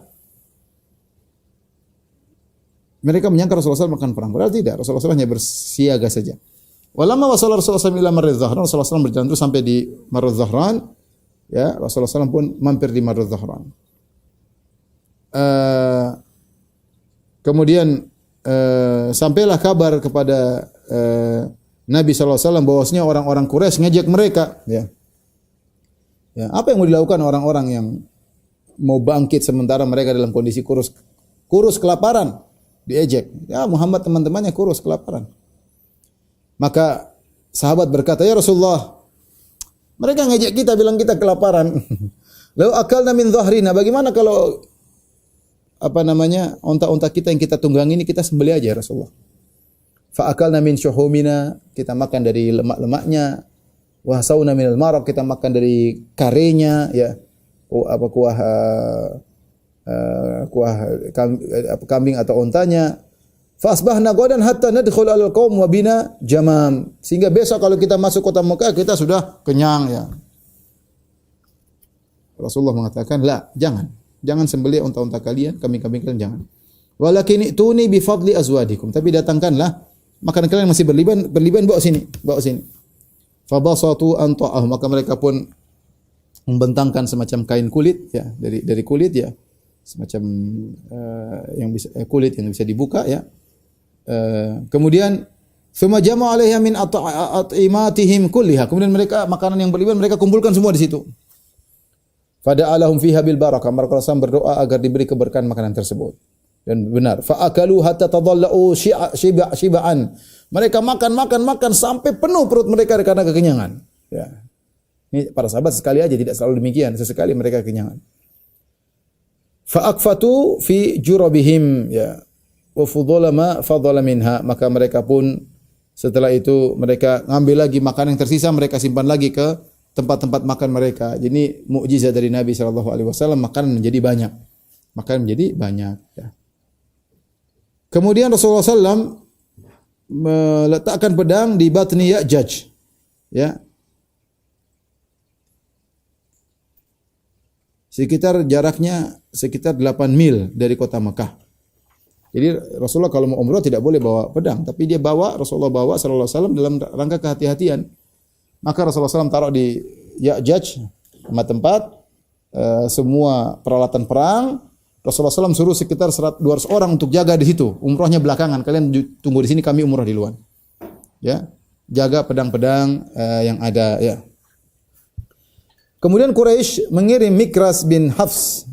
Mereka menyangka Rasulullah SAW akan perang. Padahal tidak. Rasulullah SAW hanya bersiaga saja. Walamma wasala Rasulullah SAW ila Marraz Zahran. Rasulullah SAW berjalan terus sampai di Marraz Zahran. Ya, Rasulullah SAW pun mampir di Marraz Zahran. Kemudian sampailah kabar kepada Nabi SAW bahwasanya orang-orang Quraisy ngejek mereka. Ya. Ya, apa yang mau dilakukan orang-orang yang mau bangkit sementara mereka dalam kondisi kurus kelaparan, diejek. Ya, Muhammad teman-temannya kurus kelaparan. Maka sahabat berkata, ya Rasulullah, mereka ngejek kita, bilang kita kelaparan. Lalu akalna min dhahrina, bagaimana kalau onta-onta kita yang kita tunggangi ini kita sembelih aja ya Rasulullah. Fa akalna min syuhumina, kita makan dari lemak-lemaknya. Wa sauna minal maraq, kita makan dari karenya, ya. Kuah kambing atau ontanya. Fa asbahna ghadan hatta nadkhul al qaum wa bina jamam. Sehingga besok kalau kita masuk kota Mekah kita sudah kenyang, ya. Rasulullah mengatakan, "La, jangan. Jangan sembelih unta-unta kalian, kambing-kambing kalian jangan. Walakin ituni bi fadli azwadikum. Tapi datangkanlah makanan kalian masih berliban bawa sini, bawa sini." Fa basatu an ta'ah, maka mereka pun membentangkan semacam kain kulit, ya, dari kulit, ya. Semacam yang bisa kulit yang bisa dibuka, ya. Kemudian summa jama'u 'alaiha min at'imatihim kulliha. Kemudian mereka makanan yang berliban mereka kumpulkan semua di situ. Fada'alahum fiha bil barakah. Mereka berdoa agar diberi keberkahan makanan tersebut. Dan benar, fa akalu hatta tadallau shiba'an. Mereka makan sampai penuh perut mereka karena kekenyangan. Ya. Ini para sahabat sekali aja, tidak selalu demikian. Sesekali mereka kekenyangan. Fa akfatu fi jurabihim, ya. Wa fudhala ma fadhala minha, maka mereka pun setelah itu mereka ngambil lagi makanan yang tersisa, mereka simpan lagi ke tempat-tempat makan mereka. Jadi mukjizat dari Nabi sallallahu alaihi wasallam, makanan menjadi banyak. Ya. Kemudian Rasulullah SAW meletakkan pedang di batni Ya'jaj, ya. Jaraknya sekitar 8 mil dari kota Mekah. Jadi Rasulullah kalau mau umrah tidak boleh bawa pedang, tapi Rasulullah bawa sallallahu alaihi wasallam dalam rangka kehati-hatian. Maka Rasulullah SAW taruh di Ya'jaj, tempat semua peralatan perang. Rasulullah SAW suruh sekitar 200 orang untuk jaga di situ. Umrahnya belakangan, kalian tunggu di sini, kami umrah di luar. Ya, jaga pedang-pedang yang ada, ya. Kemudian Quraisy mengirim Mikras bin Hafs,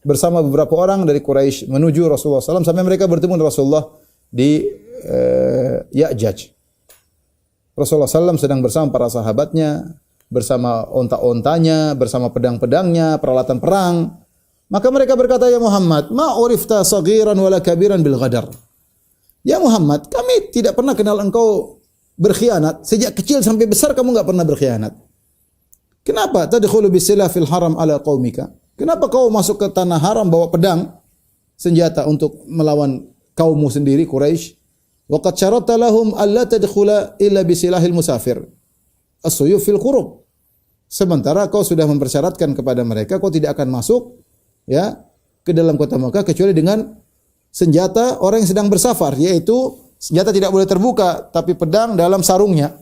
bersama beberapa orang dari Quraisy menuju Rasulullah SAW sampai mereka bertemu dengan Rasulullah di Ya'jaj. Rasulullah SAW sedang bersama para sahabatnya, bersama onta-ontanya, bersama pedang-pedangnya, peralatan perang. Maka mereka berkata, ya Muhammad, ma urifta saghiran wala kabiran bil ghadar. Ya Muhammad, kami tidak pernah kenal engkau berkhianat. Sejak kecil sampai besar kamu enggak pernah berkhianat. Kenapa tadkhulu bisilah fil haram ala qaumika? Kenapa kau masuk ke tanah haram bawa pedang, senjata untuk melawan kaummu sendiri Quraisy? Wa qad syaratta lahum alla tadkhula illa bisilahil musafir. As-suyuf fil qurub. Sementara kau sudah mempersyaratkan kepada mereka kau tidak akan masuk ya ke dalam kota Makkah kecuali dengan senjata orang yang sedang bersafar, yaitu senjata tidak boleh terbuka tapi pedang dalam sarungnya.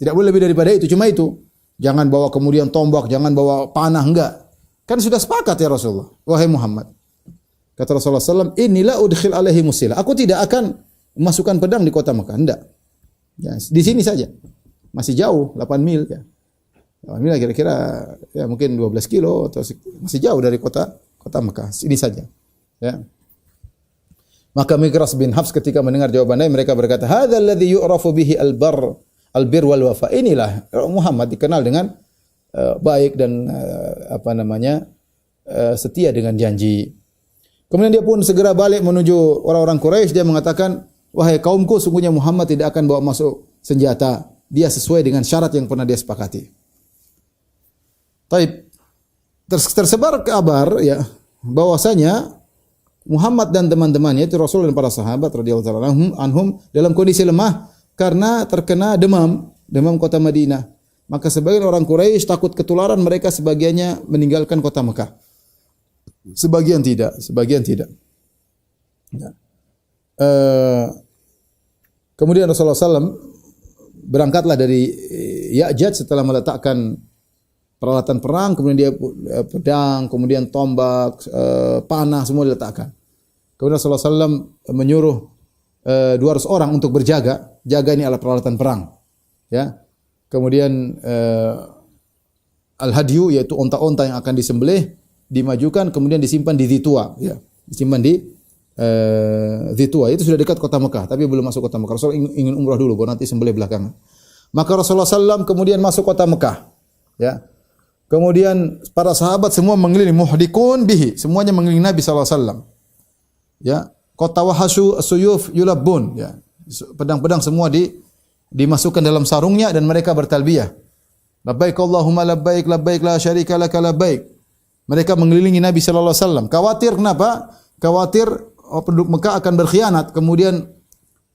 Tidak boleh lebih daripada itu, cuma itu. Jangan bawa kemudian tombak, jangan bawa panah, enggak. Kan sudah sepakat ya Rasulullah. Wahai Muhammad. Kata Rasulullah SAW, inilah udkhil alaihi musilah. Aku tidak akan memasukkan pedang di kota Makkah. Enggak. Ya, di sini saja. Masih jauh, 8 mil. Ya. 8 mil kira-kira ya mungkin 12 kilo. Atau masih jauh dari kota Makkah. Ini saja. Ya. Maka Mikras bin Hafs ketika mendengar jawabannya, mereka berkata, hadzal ladzi yu'rafu bihi albir wal wafa. Inilah Muhammad dikenal dengan baik dan setia dengan janji. Kemudian dia pun segera balik menuju orang-orang Quraisy. Dia mengatakan, wahai kaumku, sungguhnya Muhammad tidak akan bawa masuk senjata. Dia sesuai dengan syarat yang pernah dia sepakati. Taib. Tersebar kabar ya bahwasanya Muhammad dan teman-temannya itu Rasul dan para sahabat radhiyallahu anhum dalam kondisi lemah karena terkena demam kota Madinah. Maka sebagian orang Quraisy takut ketularan, mereka sebagiannya meninggalkan kota Mekah. Sebagian tidak. Ya. Kemudian Rasulullah SAW berangkatlah dari Ya'jaj setelah meletakkan peralatan perang, kemudian dia pedang, kemudian tombak, panah semua diletakkan. Kemudian Rasulullah SAW menyuruh 200 orang untuk berjaga. Jaga ini adalah peralatan perang. Ya. Kemudian al-hadyu yaitu onta-onta yang akan disembelih dimajukan kemudian disimpan di Dhitua. Ya. Disimpan di Dhitua. Itu sudah dekat kota Mekah, tapi belum masuk kota Mekah. Rasul ingin umrah dulu, baru nanti sembelih belakangan. Maka Rasulullah SAW kemudian masuk kota Mekah. Ya. Kemudian para sahabat semua mengelilingi, muhdikun bihi, semuanya mengelilingi Nabi SAW. Ya, kota wahasyu suyuf yulabbun, ya. Pedang-pedang semua dimasukkan dalam sarungnya dan mereka bertalbiyah. Labbaik Allahumma labbaik, labbaik la syarika laka labbaik. Mereka mengelilingi Nabi SAW. Khawatir kenapa? Khawatir penduduk Mekah akan berkhianat, kemudian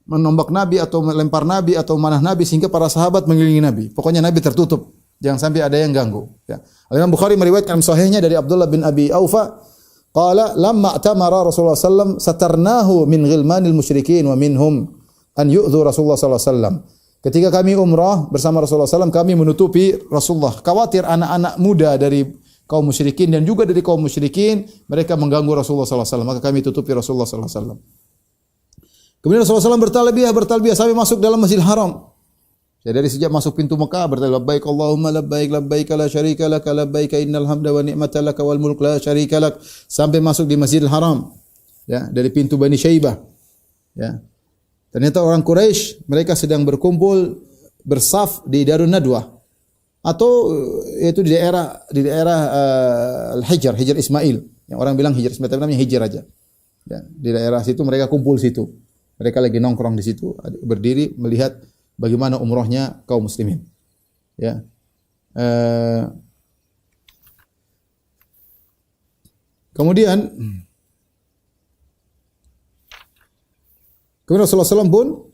menombak Nabi atau melempar Nabi atau manah Nabi sehingga para sahabat mengelilingi Nabi. Pokoknya Nabi tertutup. Jangan sampai ada yang ganggu. Ya. Al-Imam Bukhari meriwayatkan sahihnya dari Abdullah bin Abi Aufa, qala lamma atamara Rasulullah sallam satarnahu min ghilmanil musyrikin wa minhum an yu'dhu Rasulullah sallallahu alaihi wasallam. Ketika kami umrah bersama Rasulullah sallam, kami menutupi Rasulullah. Khawatir anak-anak muda dari kaum musyrikin dan juga dari kaum musyrikin mereka mengganggu Rasulullah sallallahu alaihi wasallam. Maka kami tutupi Rasulullah sallallahu alaihi wasallam. Kemudian Rasulullah sallallahu alaihi wasallam bertalbiyah sampai masuk dalam Masjidil Haram. Ya, dari sejak masuk pintu Mekah bertalbiyah labbaik Allahumma labbaik labbaik la syarika lak labbaik innal hamda wa ni'mata lak wal mulk la syarika lak sampai masuk di Masjidil Haram. Ya, dari pintu Bani Syaibah. Ya. Ternyata orang Quraisy mereka sedang berkumpul bersaf di Darun Nadwah atau yaitu di daerah Al-Hijr, Hijr Ismail. Yang orang bilang Hijr Ismail tapi namanya Hijr aja. Ya, di daerah situ mereka kumpul situ. Mereka lagi nongkrong di situ, berdiri melihat bagaimana umrohnya kaum muslimin. Ya. Kemudian Rasulullah SAW pun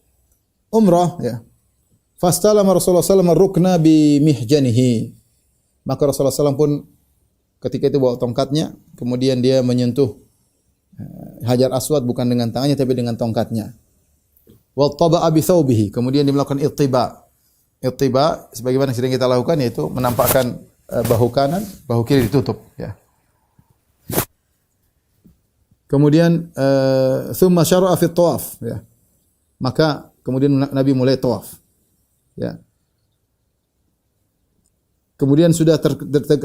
umrah. Ya. Fastalama Rasulullah SAW rukna bi mihjanihi. Maka Rasulullah SAW pun ketika itu bawa tongkatnya, kemudian dia menyentuh Hajar Aswad bukan dengan tangannya tapi dengan tongkatnya. Wa taba'a bi thawbihi, kemudian dia melakukan ittiba. Ittiba sebagaimana yang sering kita lakukan yaitu menampakkan bahu kanan, bahu kiri ditutup, ya. Kemudian thumma syara'a fi tawaf, ya. Maka kemudian Nabi mulai tawaf. Ya. kemudian sudah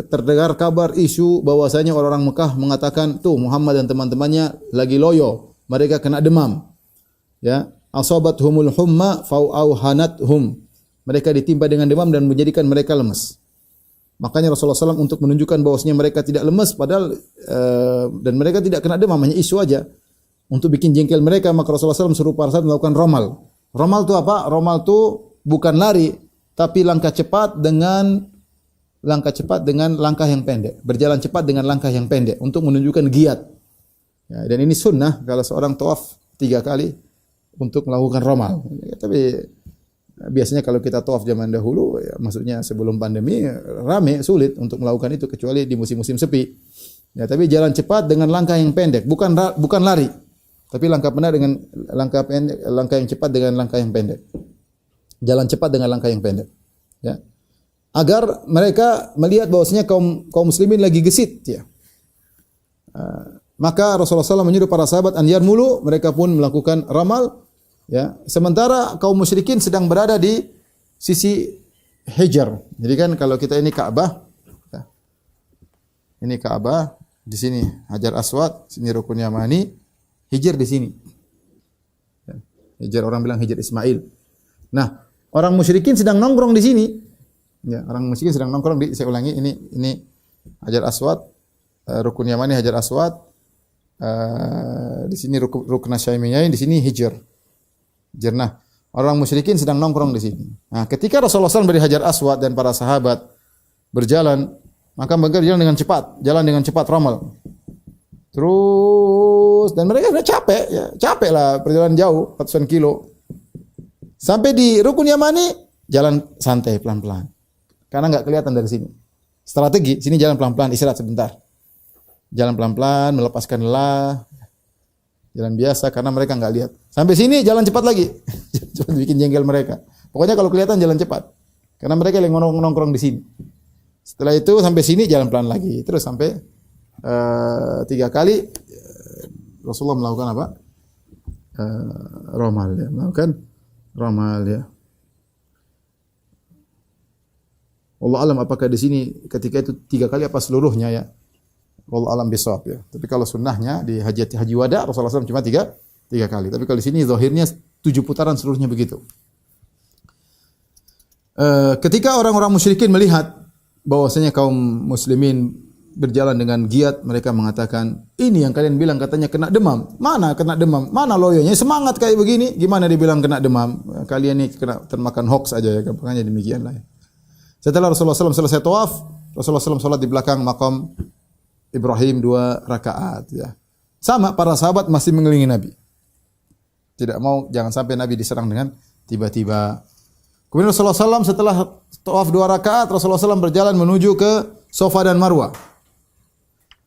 terdengar kabar isu bahwasanya orang-orang Mekah mengatakan, tuh Muhammad dan teman-temannya lagi loyo, mereka kena demam. Ya, asabathumul humma fau'auhanathum. Mereka ditimpa dengan demam dan menjadikan mereka lemas. Makanya Rasulullah SAW untuk menunjukkan bahwasanya mereka tidak lemas padahal dan mereka tidak kena demam, hanya isu aja. Untuk bikin jengkel mereka, maka Rasulullah SAW suruh para sahabat melakukan romal. Romal itu apa? Romal itu bukan lari, tapi langkah cepat dengan langkah yang pendek. Berjalan cepat dengan langkah yang pendek untuk menunjukkan giat. Ya, dan ini sunnah kalau seorang tawaf 3 kali untuk melakukan romal. Ya, tapi biasanya kalau kita tawaf zaman dahulu, ya, maksudnya sebelum pandemi, rame, sulit untuk melakukan itu kecuali di musim-musim sepi. Ya, tapi jalan cepat dengan langkah yang pendek, bukan lari, tapi langkah benar dengan langkah pendek, langkah yang cepat dengan langkah yang pendek. Jalan cepat dengan langkah yang pendek. Ya. Agar mereka melihat bahwasanya kaum muslimin lagi gesit. Ya. Maka Rasulullah SAW menyuruh para sahabat an yarmulu, mereka pun melakukan ramal. Ya, sementara kaum musyrikin sedang berada di sisi Hijr. Jadi kan kalau kita ini Ka'bah, ya. Ini Ka'bah, di sini Hajar Aswad, sini Rukun Yamani, Hijr di sini. Ya. Hijr, orang bilang Hijr Ismail. Nah, orang musyrikin sedang nongkrong di sini. Ya, orang musyrikin sedang nongkrong di, saya ulangi, ini Hajar Aswad, Rukun Yamani Hajar Aswad, di sini Rukun Syai'iyyain, di sini Hijr. Nah, orang musyrikin sedang nongkrong di sini. Nah, ketika Rasulullah SAW dari Hajar Aswad dan para sahabat berjalan, maka mereka jalan dengan cepat ramal. Terus dan mereka sudah capek lah perjalanan jauh, ratusan kilo. Sampai di Rukun Yamani jalan santai pelan-pelan. Karena enggak kelihatan dari sini. Strategi, sini jalan pelan-pelan, istirahat sebentar. Jalan pelan-pelan, melepaskan lelah. Jalan biasa karena mereka enggak lihat. Sampai sini jalan cepat lagi. Cuma bikin jengkel mereka. Pokoknya kalau kelihatan jalan cepat. Karena mereka yang nongkrong di sini. Setelah itu sampai sini jalan pelan lagi. Terus sampai 3 kali Rasulullah melakukan apa? Ramal ya, melakukan ramal ya. Allah alam apakah di sini ketika itu 3 kali apa seluruhnya ya? Allah alam bisawab ya. Tapi kalau sunnahnya di haji wada Rasulullah SAW cuma 3 kali. Tapi kalau di sini zahirnya 7 putaran seluruhnya begitu. Ketika orang-orang musyrikin melihat bahwasanya kaum muslimin berjalan dengan giat, mereka mengatakan, ini yang kalian bilang katanya kena demam. Mana kena demam? Mana loyonya? Semangat kayak begini, gimana dibilang kena demam? Kalian ini kena termakan hoax aja ya, gampangnya demikian lah ya. Setelah Rasulullah SAW selesai tawaf, Rasulullah SAW salat di belakang makam Ibrahim 2 rakaat ya. Sama para sahabat masih mengelilingi Nabi. Tidak mau jangan sampai Nabi diserang dengan tiba-tiba. Kemudian Rasulullah SAW setelah tawaf 2 rakaat, Rasulullah SAW berjalan menuju ke Safa dan Marwah.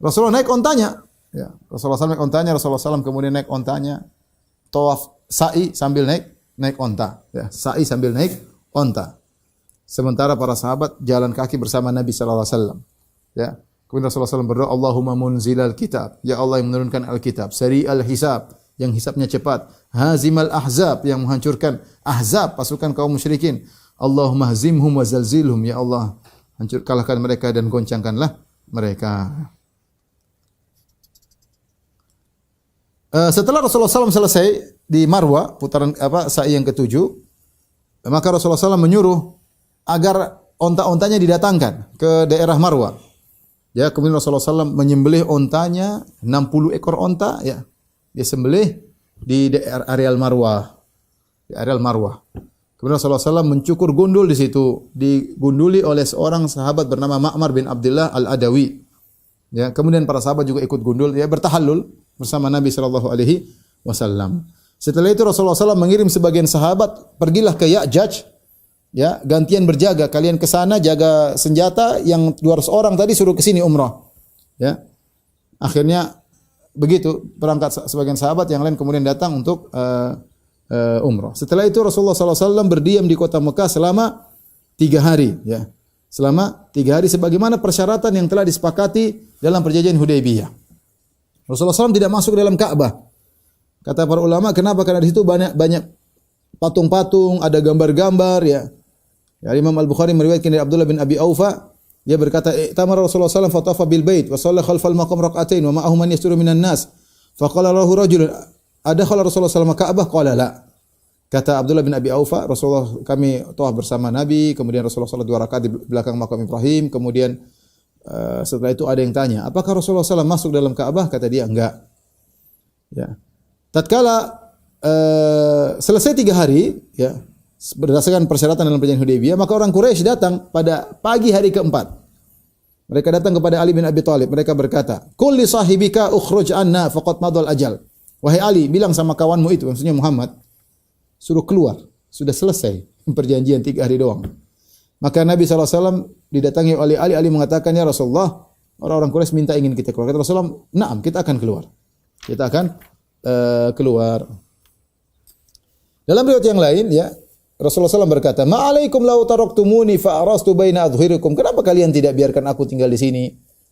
Rasulullah naik ontanya. Ya, Rasulullah SAW naik ontanya, Rasulullah SAW kemudian naik ontanya. Tawaf sa'i sambil naik onta. Ya, sa'i sambil naik onta. Sementara para sahabat jalan kaki bersama Nabi sallallahu alaihi wasallam. Ya. Kemudian Rasulullah SAW berdoa, Allahumma munzilal kitab. Ya Allah yang menurunkan Alkitab. Sari'al hisab, yang hisabnya cepat. Hazimal ahzab, yang menghancurkan ahzab, pasukan kaum musyrikin. Allahumma hazimhum wa zalzilhum. Ya Allah, kalahkan mereka dan goncangkanlah mereka. Setelah Rasulullah SAW selesai di Marwah, putaran sa'i yang ke-7, maka Rasulullah SAW menyuruh agar onta-ontanya didatangkan ke daerah Marwah. Ya, kemudian Rasulullah SAW menyembelih ontanya, 60 ekor onta, ya. Dia sembelih di areal Marwah. Di areal Marwah. Kemudian Rasulullah SAW mencukur gundul di situ, digunduli oleh seorang sahabat bernama Ma'mar bin Abdullah Al-Adawi. Ya, kemudian para sahabat juga ikut gundul, ya, bertahallul bersama Nabi sallallahu alaihi wasallam. Setelah itu Rasulullah SAW mengirim sebagian sahabat, pergilah ke Ya'jaj, ya, gantian berjaga, kalian ke sana jaga senjata, yang 200 orang tadi suruh ke sini umrah. Ya. Akhirnya begitu berangkat sebagian sahabat, yang lain kemudian datang untuk umrah. Setelah itu Rasulullah SAW berdiam di kota Mekah selama 3 hari, ya. Selama 3 hari sebagaimana persyaratan yang telah disepakati dalam perjanjian Hudaybiyah. Rasulullah SAW tidak masuk dalam Ka'bah. Kata para ulama, kenapa? Karena di situ banyak patung-patung, ada gambar-gambar, ya. Ya, Imam Al-Bukhari meriwayatkan dari Abdullah bin Abi Aufa, Dia berkata, "Tamar Rasulullah sallallahu alaihi wasallam fatafa bil bait wa shalla khalfal maqam rak'atain wa ma'ahu man yasturu minan nas." Faqala lahu rajulun, "Adakhala Rasulullah sallallahu alaihi wasallam Ka'bah?" Qala la. Kata Abdullah bin Abi Aufa, Rasulullah kami tawaf bersama Nabi, kemudian Rasulullah salat 2 rakaat di belakang makam Ibrahim, kemudian setelah itu ada yang tanya, "Apakah Rasulullah SAW masuk dalam Ka'bah?" Kata dia, "Enggak." Ya. Tatkala selesai 3 hari, ya, berdasarkan persyaratan dalam perjanjian Hudaybiyah, maka orang Quraisy datang pada pagi hari keempat. Mereka datang kepada Ali bin Abi Thalib. Mereka berkata, "Qul li sahibika ukhruj anna faqad madal ajal." Wahai Ali, bilang sama kawanmu itu, maksudnya Muhammad, suruh keluar. Sudah selesai perjanjian 3 hari doang. Maka Nabi SAW didatangi oleh Ali. Ali mengatakan, "Ya Rasulullah, orang-orang Quraisy minta ingin kita keluar." Kata Rasulullah, "Na'am, kita akan keluar." Kita akan keluar. Dalam riwayat yang lain, ya, Rasulullah SAW berkata, "Ma'alaikum law taraktumuni fa arastu baina adhhirikum." Kenapa kalian tidak biarkan aku tinggal di sini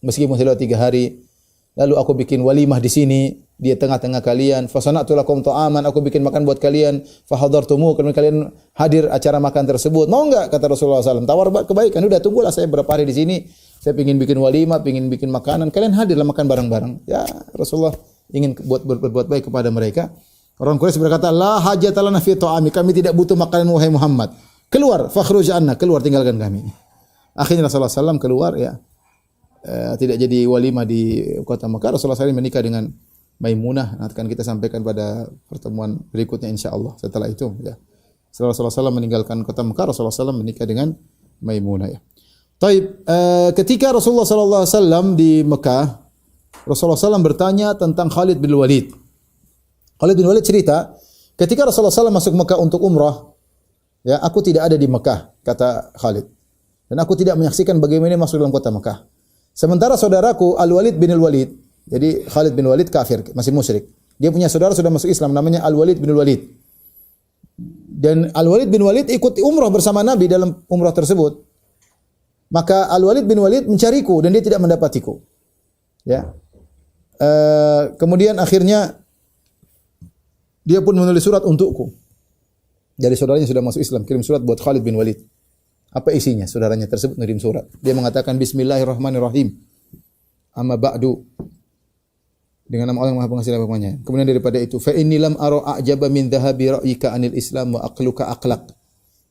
meskipun sudah 3 hari? Lalu aku bikin walimah di sini di tengah-tengah kalian. Fa sana'tu lakum ta'aman, aku bikin makan buat kalian. Fa hadartumu, kemudian kalian hadir acara makan tersebut. Mau enggak? Kata Rasulullah SAW. Tawar kebaikan. Udah tunggulah saya berapa hari di sini. Saya ingin bikin walimah, ingin bikin makanan. Kalian hadirlah makan bareng-bareng. Ya, Rasulullah ingin berbuat baik kepada mereka. Orang Quraisy berkata, "La hajata lana fi ta'ami." Kami tidak butuh makanan wahai Muhammad. Keluar, fakhruj anna, keluar tinggalkan kami. Akhirnya Rasulullah SAW keluar, ya. Tidak jadi walimah di kota Mekah. Rasulullah SAW menikah dengan Maimunah. Akan kita sampaikan pada pertemuan berikutnya insyaallah. Setelah itu, ya. Setelah Rasulullah SAW meninggalkan kota Mekah, Rasulullah SAW menikah dengan Maimunah, ya. Taib, ketika Rasulullah SAW di Mekah, Rasulullah SAW bertanya tentang Khalid bin Walid. Khalid bin Walid cerita, ketika Rasulullah SAW masuk Mekah untuk umrah, ya, aku tidak ada di Mekah, kata Khalid. Dan aku tidak menyaksikan bagaimana masuk dalam kota Mekah. Sementara saudaraku Al-Walid bin Al-Walid, jadi Khalid bin Walid kafir, masih musyrik. Dia punya saudara sudah masuk Islam, namanya Al-Walid bin Al-Walid. Dan Al-Walid bin Walid ikut umrah bersama Nabi dalam umrah tersebut. Maka Al-Walid bin Walid mencariku dan dia tidak mendapatiku. Ya. Kemudian akhirnya dia pun menulis surat untukku. Dari saudaranya sudah masuk Islam, kirim surat buat Khalid bin Walid. Apa isinya? Saudaranya tersebut ngirim surat. Dia mengatakan Bismillahirrahmanirrahim. Amma ba'du. Dengan nama Allah yang Maha Pengasih lagi Maha. Kemudian daripada itu, fa inni lam ara a'jaba min dhahabi ra'yika anil Islam wa aqluka aqlaq.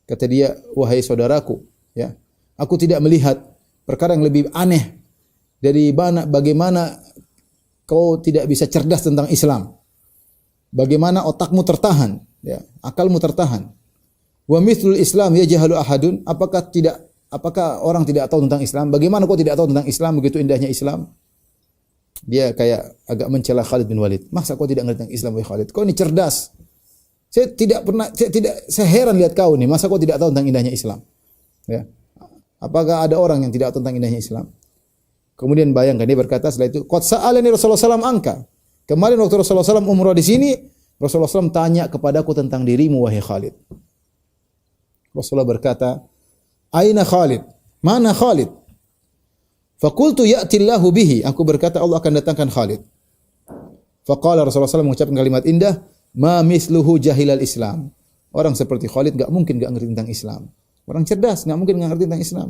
Kata dia, wahai saudaraku, ya. Aku tidak melihat perkara yang lebih aneh dari bagaimana kau tidak bisa cerdas tentang Islam. Bagaimana otakmu tertahan, ya, akalmu tertahan. Wa mithlul Islam yajhalu ahadun, apakah orang tidak tahu tentang Islam? Bagaimana kau tidak tahu tentang Islam, begitu indahnya Islam? Dia kayak agak mencela Khalid bin Walid. Masa kau tidak ngerti tentang Islam, wahai Khalid? Kau ini cerdas. Saya heran lihat kau nih, masa kau tidak tahu tentang indahnya Islam? Ya. Apakah ada orang yang tidak tahu tentang indahnya Islam? Kemudian bayangkan dia berkata setelah itu, qad sa'alani Rasulullah sallallahu alaihi wasallam anka. Kemarin waktu Rasulullah SAW umrah di sini, Rasulullah SAW tanya kepadaku tentang dirimu, wahai Khalid. Rasulullah berkata, "Aina Khalid? Mana Khalid?" Faqultu ya'tillahu bihi. Aku berkata Allah akan datangkan Khalid. Faqala Rasulullah SAW mengucapkan kalimat indah, "Ma misluhu jahilal Islam." Orang seperti Khalid enggak mungkin enggak ngerti tentang Islam. Orang cerdas enggak mungkin enggak ngerti tentang Islam.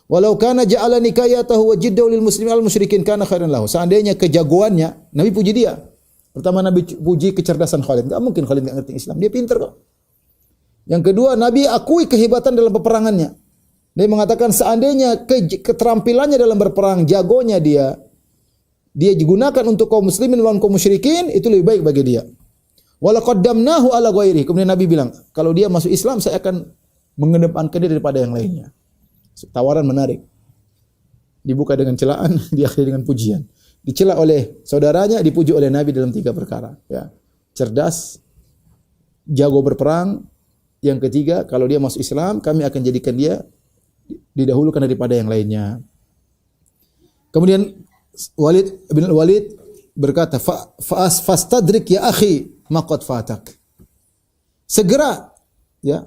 Walau kana ja'ala nikayatahu wa jiddahu lil muslimin al musyrikin kana khairan lahu. Seandainya kejagoannya, Nabi puji dia. Pertama Nabi puji kecerdasan Khalid. Enggak mungkin Khalid enggak ngerti Islam. Dia pintar kok. Yang kedua, Nabi akui kehebatan dalam peperangannya. Dia mengatakan seandainya keterampilannya dalam berperang, jagonya dia digunakan untuk kaum muslimin lawan kaum musyrikin, itu lebih baik bagi dia. Wala qaddamnahu ala ghairihi. Kemudian Nabi bilang, kalau dia masuk Islam saya akan mengedepankan dia daripada yang lainnya. Tawaran menarik. Dibuka dengan celaan, diakhiri dengan pujian. Dicela oleh saudaranya, dipuji oleh Nabi dalam 3 perkara. Ya. Cerdas, jago berperang. Yang ketiga, kalau dia masuk Islam, kami akan jadikan dia didahulukan daripada yang lainnya. Kemudian Walid bin Walid berkata, "Fastadrik ya akhi, maqad fatak." Segera, ya,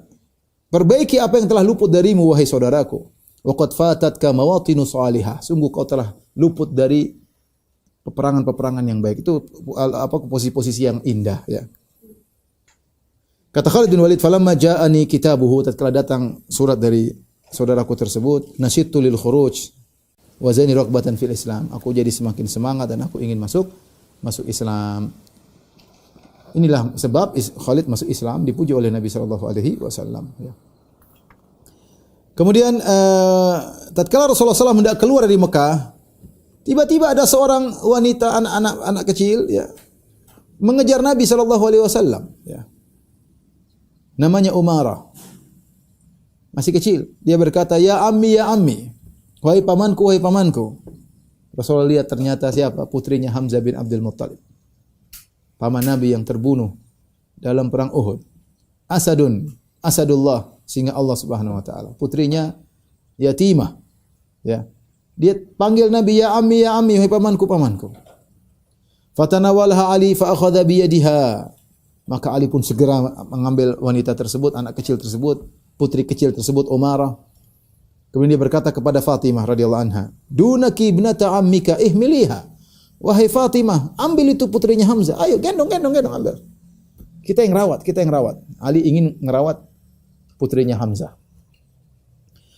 perbaiki apa yang telah luput darimu, wahai saudaraku. Waqad fatatka mawatinu salihah. Sungguh kau telah luput dari peperangan-peperangan yang baik. Itu posisi-posisi yang indah, ya. Kata Khalid bin Walid, "Falamma ja'ani kitabuhu," tatkala datang surat dari saudaraku tersebut, "nasyidtu lil khuruj." wa zani raqbatan fil Islam. Aku jadi semakin semangat dan aku ingin masuk Islam. Inilah sebab Khalid masuk Islam, dipuji oleh Nabi sallallahu alaihi wasallam, ya. Kemudian tatkala Rasulullah SAW hendak keluar dari Mekah, tiba-tiba ada seorang wanita anak kecil, ya, mengejar Nabi sallallahu alaihi wasallam, ya. Namanya Umarah. Masih kecil. Dia berkata, "Ya ammi, ya ammi." Wahai pamanku, wahai pamanku. Rasulullah lihat ternyata siapa? Putrinya Hamzah bin Abdul Muttalib. Paman Nabi yang terbunuh dalam perang Uhud. Asadullah, singa Allah Subhanahu wa taala. Putrinya yatimah. Ya. Dia panggil Nabi, "Ya ammi, ya ammi," wahai pamanku, pamanku. Fatanawalaha Ali fa akhadha bi yadiha. Maka Ali pun segera mengambil wanita tersebut, anak kecil tersebut, putri kecil tersebut, Umarah. Kemudian dia berkata kepada Fatimah radhiyallahu anha, "Dunaki ibnata ammika ihmiliha." Wahai Fatimah, ambil itu putrinya Hamzah. Ayo gendong ambil. Kita yang rawat. Ali ingin merawat putrinya Hamzah.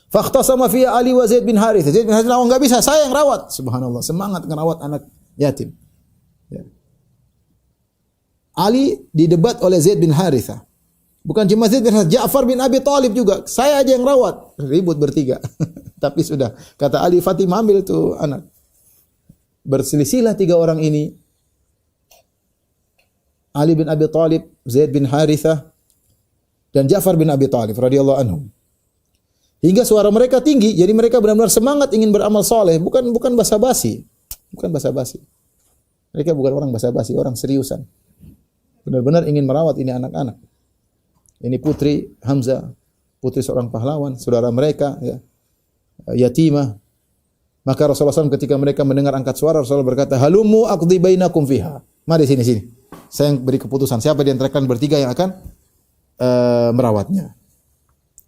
Fakhtasama fiha Ali wa Zaid bin Harithah. Zaid bin Harithah, "Oh, enggak bisa, saya yang rawat." Subhanallah, semangat merawat anak yatim. Ya. Ali didebat oleh Zaid bin Harithah. Bukan cuma Zaid bin Harithah, Ja'far bin Abi Thalib juga. Saya aja yang rawat. Ribut bertiga. Tapi sudah, kata Ali, "Fatimah ambil itu anak." Berselisihlah tiga orang ini. Ali bin Abi Thalib, Zaid bin Harithah, dan Ja'far bin Abi Thalib radhiyallahu anhum. Hingga suara mereka tinggi, jadi mereka benar-benar semangat ingin beramal saleh, bukan basa-basi. Bukan basa-basi. Mereka bukan orang basa-basi, orang seriusan. Benar-benar ingin merawat ini anak-anak. Ini putri Hamzah, putri seorang pahlawan, saudara mereka, ya, yatimah. Maka Rasulullah SAW ketika mereka mendengar angkat suara, Rasulullah berkata, "Halumu aqdi bainakum fiha." Mari sini. Saya yang beri keputusan. Siapa di antara kalian bertiga yang akan merawatnya?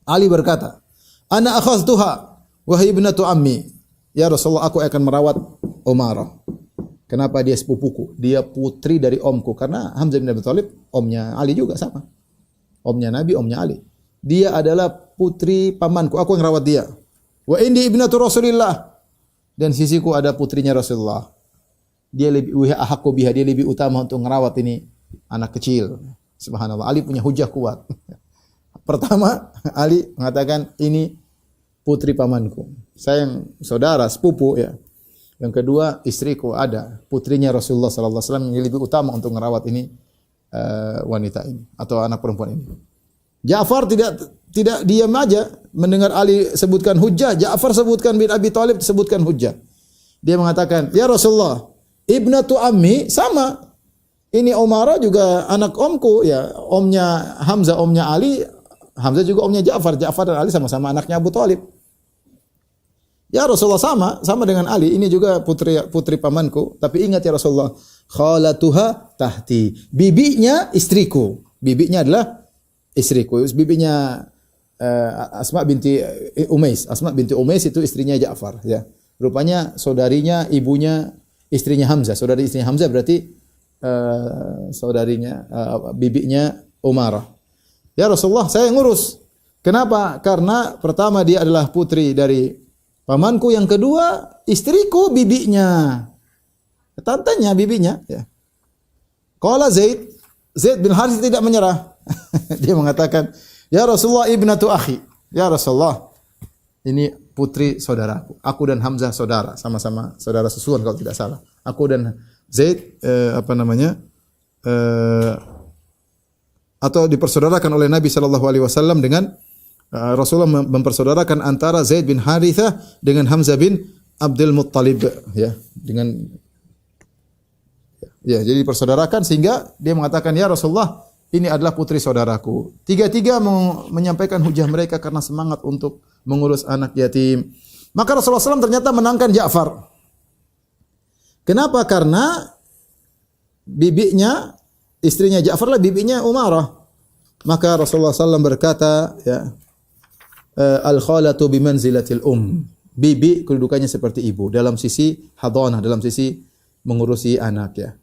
Ali berkata, "Ana akhadtuha wahai ibnatu ammi." Ya Rasulullah, aku akan merawat Umarah. Kenapa? Dia sepupuku. Dia putri dari omku. Karena Hamzah bin Abi Thalib, omnya Ali juga sama. Omnya Nabi, omnya Ali. Dia adalah putri pamanku. Aku yang rawat dia. Wa indi ibnatu Rasulillah. Dan sisiku ada putrinya Rasulullah. Dia lebih ahaqu biha, dia lebih utama untuk merawat ini anak kecil. Subhanallah. Ali punya hujah kuat. Pertama, Ali mengatakan ini putri pamanku. Saya yang saudara, sepupu, ya. Yang kedua, istriku ada putrinya Rasulullah sallallahu alaihi wasallam yang lebih utama untuk merawat ini wanita ini atau anak perempuan ini. Ja'far tidak diam aja mendengar Ali sebutkan hujjah. Ja'far sebutkan bin Abi Thalib sebutkan hujjah. Dia mengatakan, "Ya Rasulullah, ibnatu ammi sama. Ini Umarah juga anak omku, ya. Omnya Hamzah, omnya Ali. Hamzah juga omnya Ja'far. Ja'far dan Ali sama-sama anaknya Abu Thalib." Ya Rasulullah, sama dengan Ali. Ini juga putri pamanku. Tapi ingat ya Rasulullah, khalatuha tahti. Bibinya istriku. Bibinya adalah istriku. Bibinya Asma binti Umais. Asma binti Umais itu istrinya Ja'far. Ya. Rupanya saudarinya, ibunya, istrinya Hamzah. Saudari istrinya Hamzah berarti saudarinya, bibinya Umarah. Ya Rasulullah, saya ngurus. Kenapa? Karena pertama dia adalah putri dari pamanku, yang kedua istriku, bibinya, tantenya, bibinya. Ya. Qala Zaid bin Harith tidak menyerah. Dia mengatakan, "Ya Rasulullah, ibnatu akhi." Ya Rasulullah, ini putri saudaraku. Aku dan Hamzah saudara, sama-sama saudara susuan kalau tidak salah. Aku dan Zaid atau dipersaudarakan oleh Nabi sallallahu alaihi wasallam dengan Rasulullah mempersaudarakan antara Zaid bin Harithah dengan Hamzah bin Abdul Muttalib, ya, jadi dipersaudarakan sehingga dia mengatakan, "Ya Rasulullah, ini adalah putri saudaraku." Tiga-tiga menyampaikan hujah mereka karena semangat untuk mengurus anak yatim. Maka Rasulullah SAW ternyata menangkan Ja'far. Kenapa? Karena bibinya, istrinya Ja'far lah bibinya Umarah. Maka Rasulullah SAW berkata, ya, al-khalatu bimanzilatil Bibi kedudukannya seperti ibu dalam sisi hadanah, dalam sisi mengurusi anak, ya.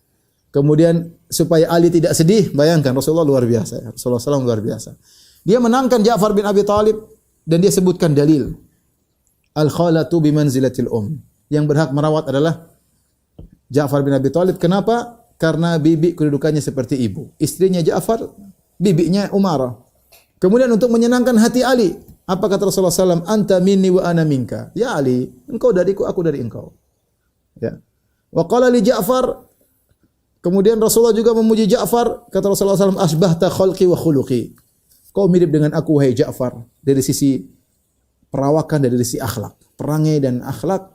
Kemudian supaya Ali tidak sedih, bayangkan Rasulullah luar biasa, ya. Rasulullah SAW luar biasa. Dia menangkan Ja'far bin Abi Thalib dan dia sebutkan dalil. Al-khalatu bimanzilatil yang berhak merawat adalah Ja'far bin Abi Thalib. Kenapa? Karena bibi kedudukannya seperti ibu. Istrinya Ja'far, bibinya Umarah. Kemudian untuk menyenangkan hati Ali, apa kata Rasulullah SAW? Anta minni wa ana minka. Ya Ali, engkau dariku, aku dari engkau. Ya. Wa qala li Ja'far, kemudian Rasulullah juga memuji Ja'far, kata Rasulullah SAW, asbahta khalqi wa khuluqi. Kau mirip dengan aku, wahai Ja'far, dari sisi perawakan, dari sisi akhlak. Perangai dan akhlak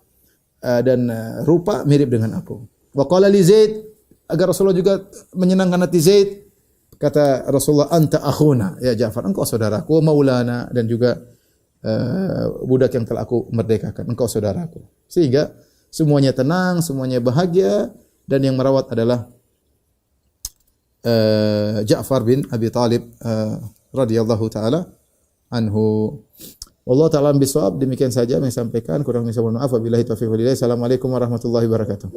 dan rupa mirip dengan aku. Wa qala li Zaid, agar Rasulullah juga menyenangkan hati Zaid, kata Rasulullah, anta akhuna, ya Ja'far, engkau saudaraku, maulana, dan juga budak yang telah aku merdekakan, engkau saudaraku. Sehingga semuanya tenang, semuanya bahagia, dan yang merawat adalah Ja'far bin Abi Thalib radhiyallahu taala anhu. Wallahu ta'ala bisawab. Demikian saja yang saya sampaikan, kurang lebih mohon maaf. Wabillahi taufiq wal hidayah. Assalamualaikum warahmatullahi wabarakatuh.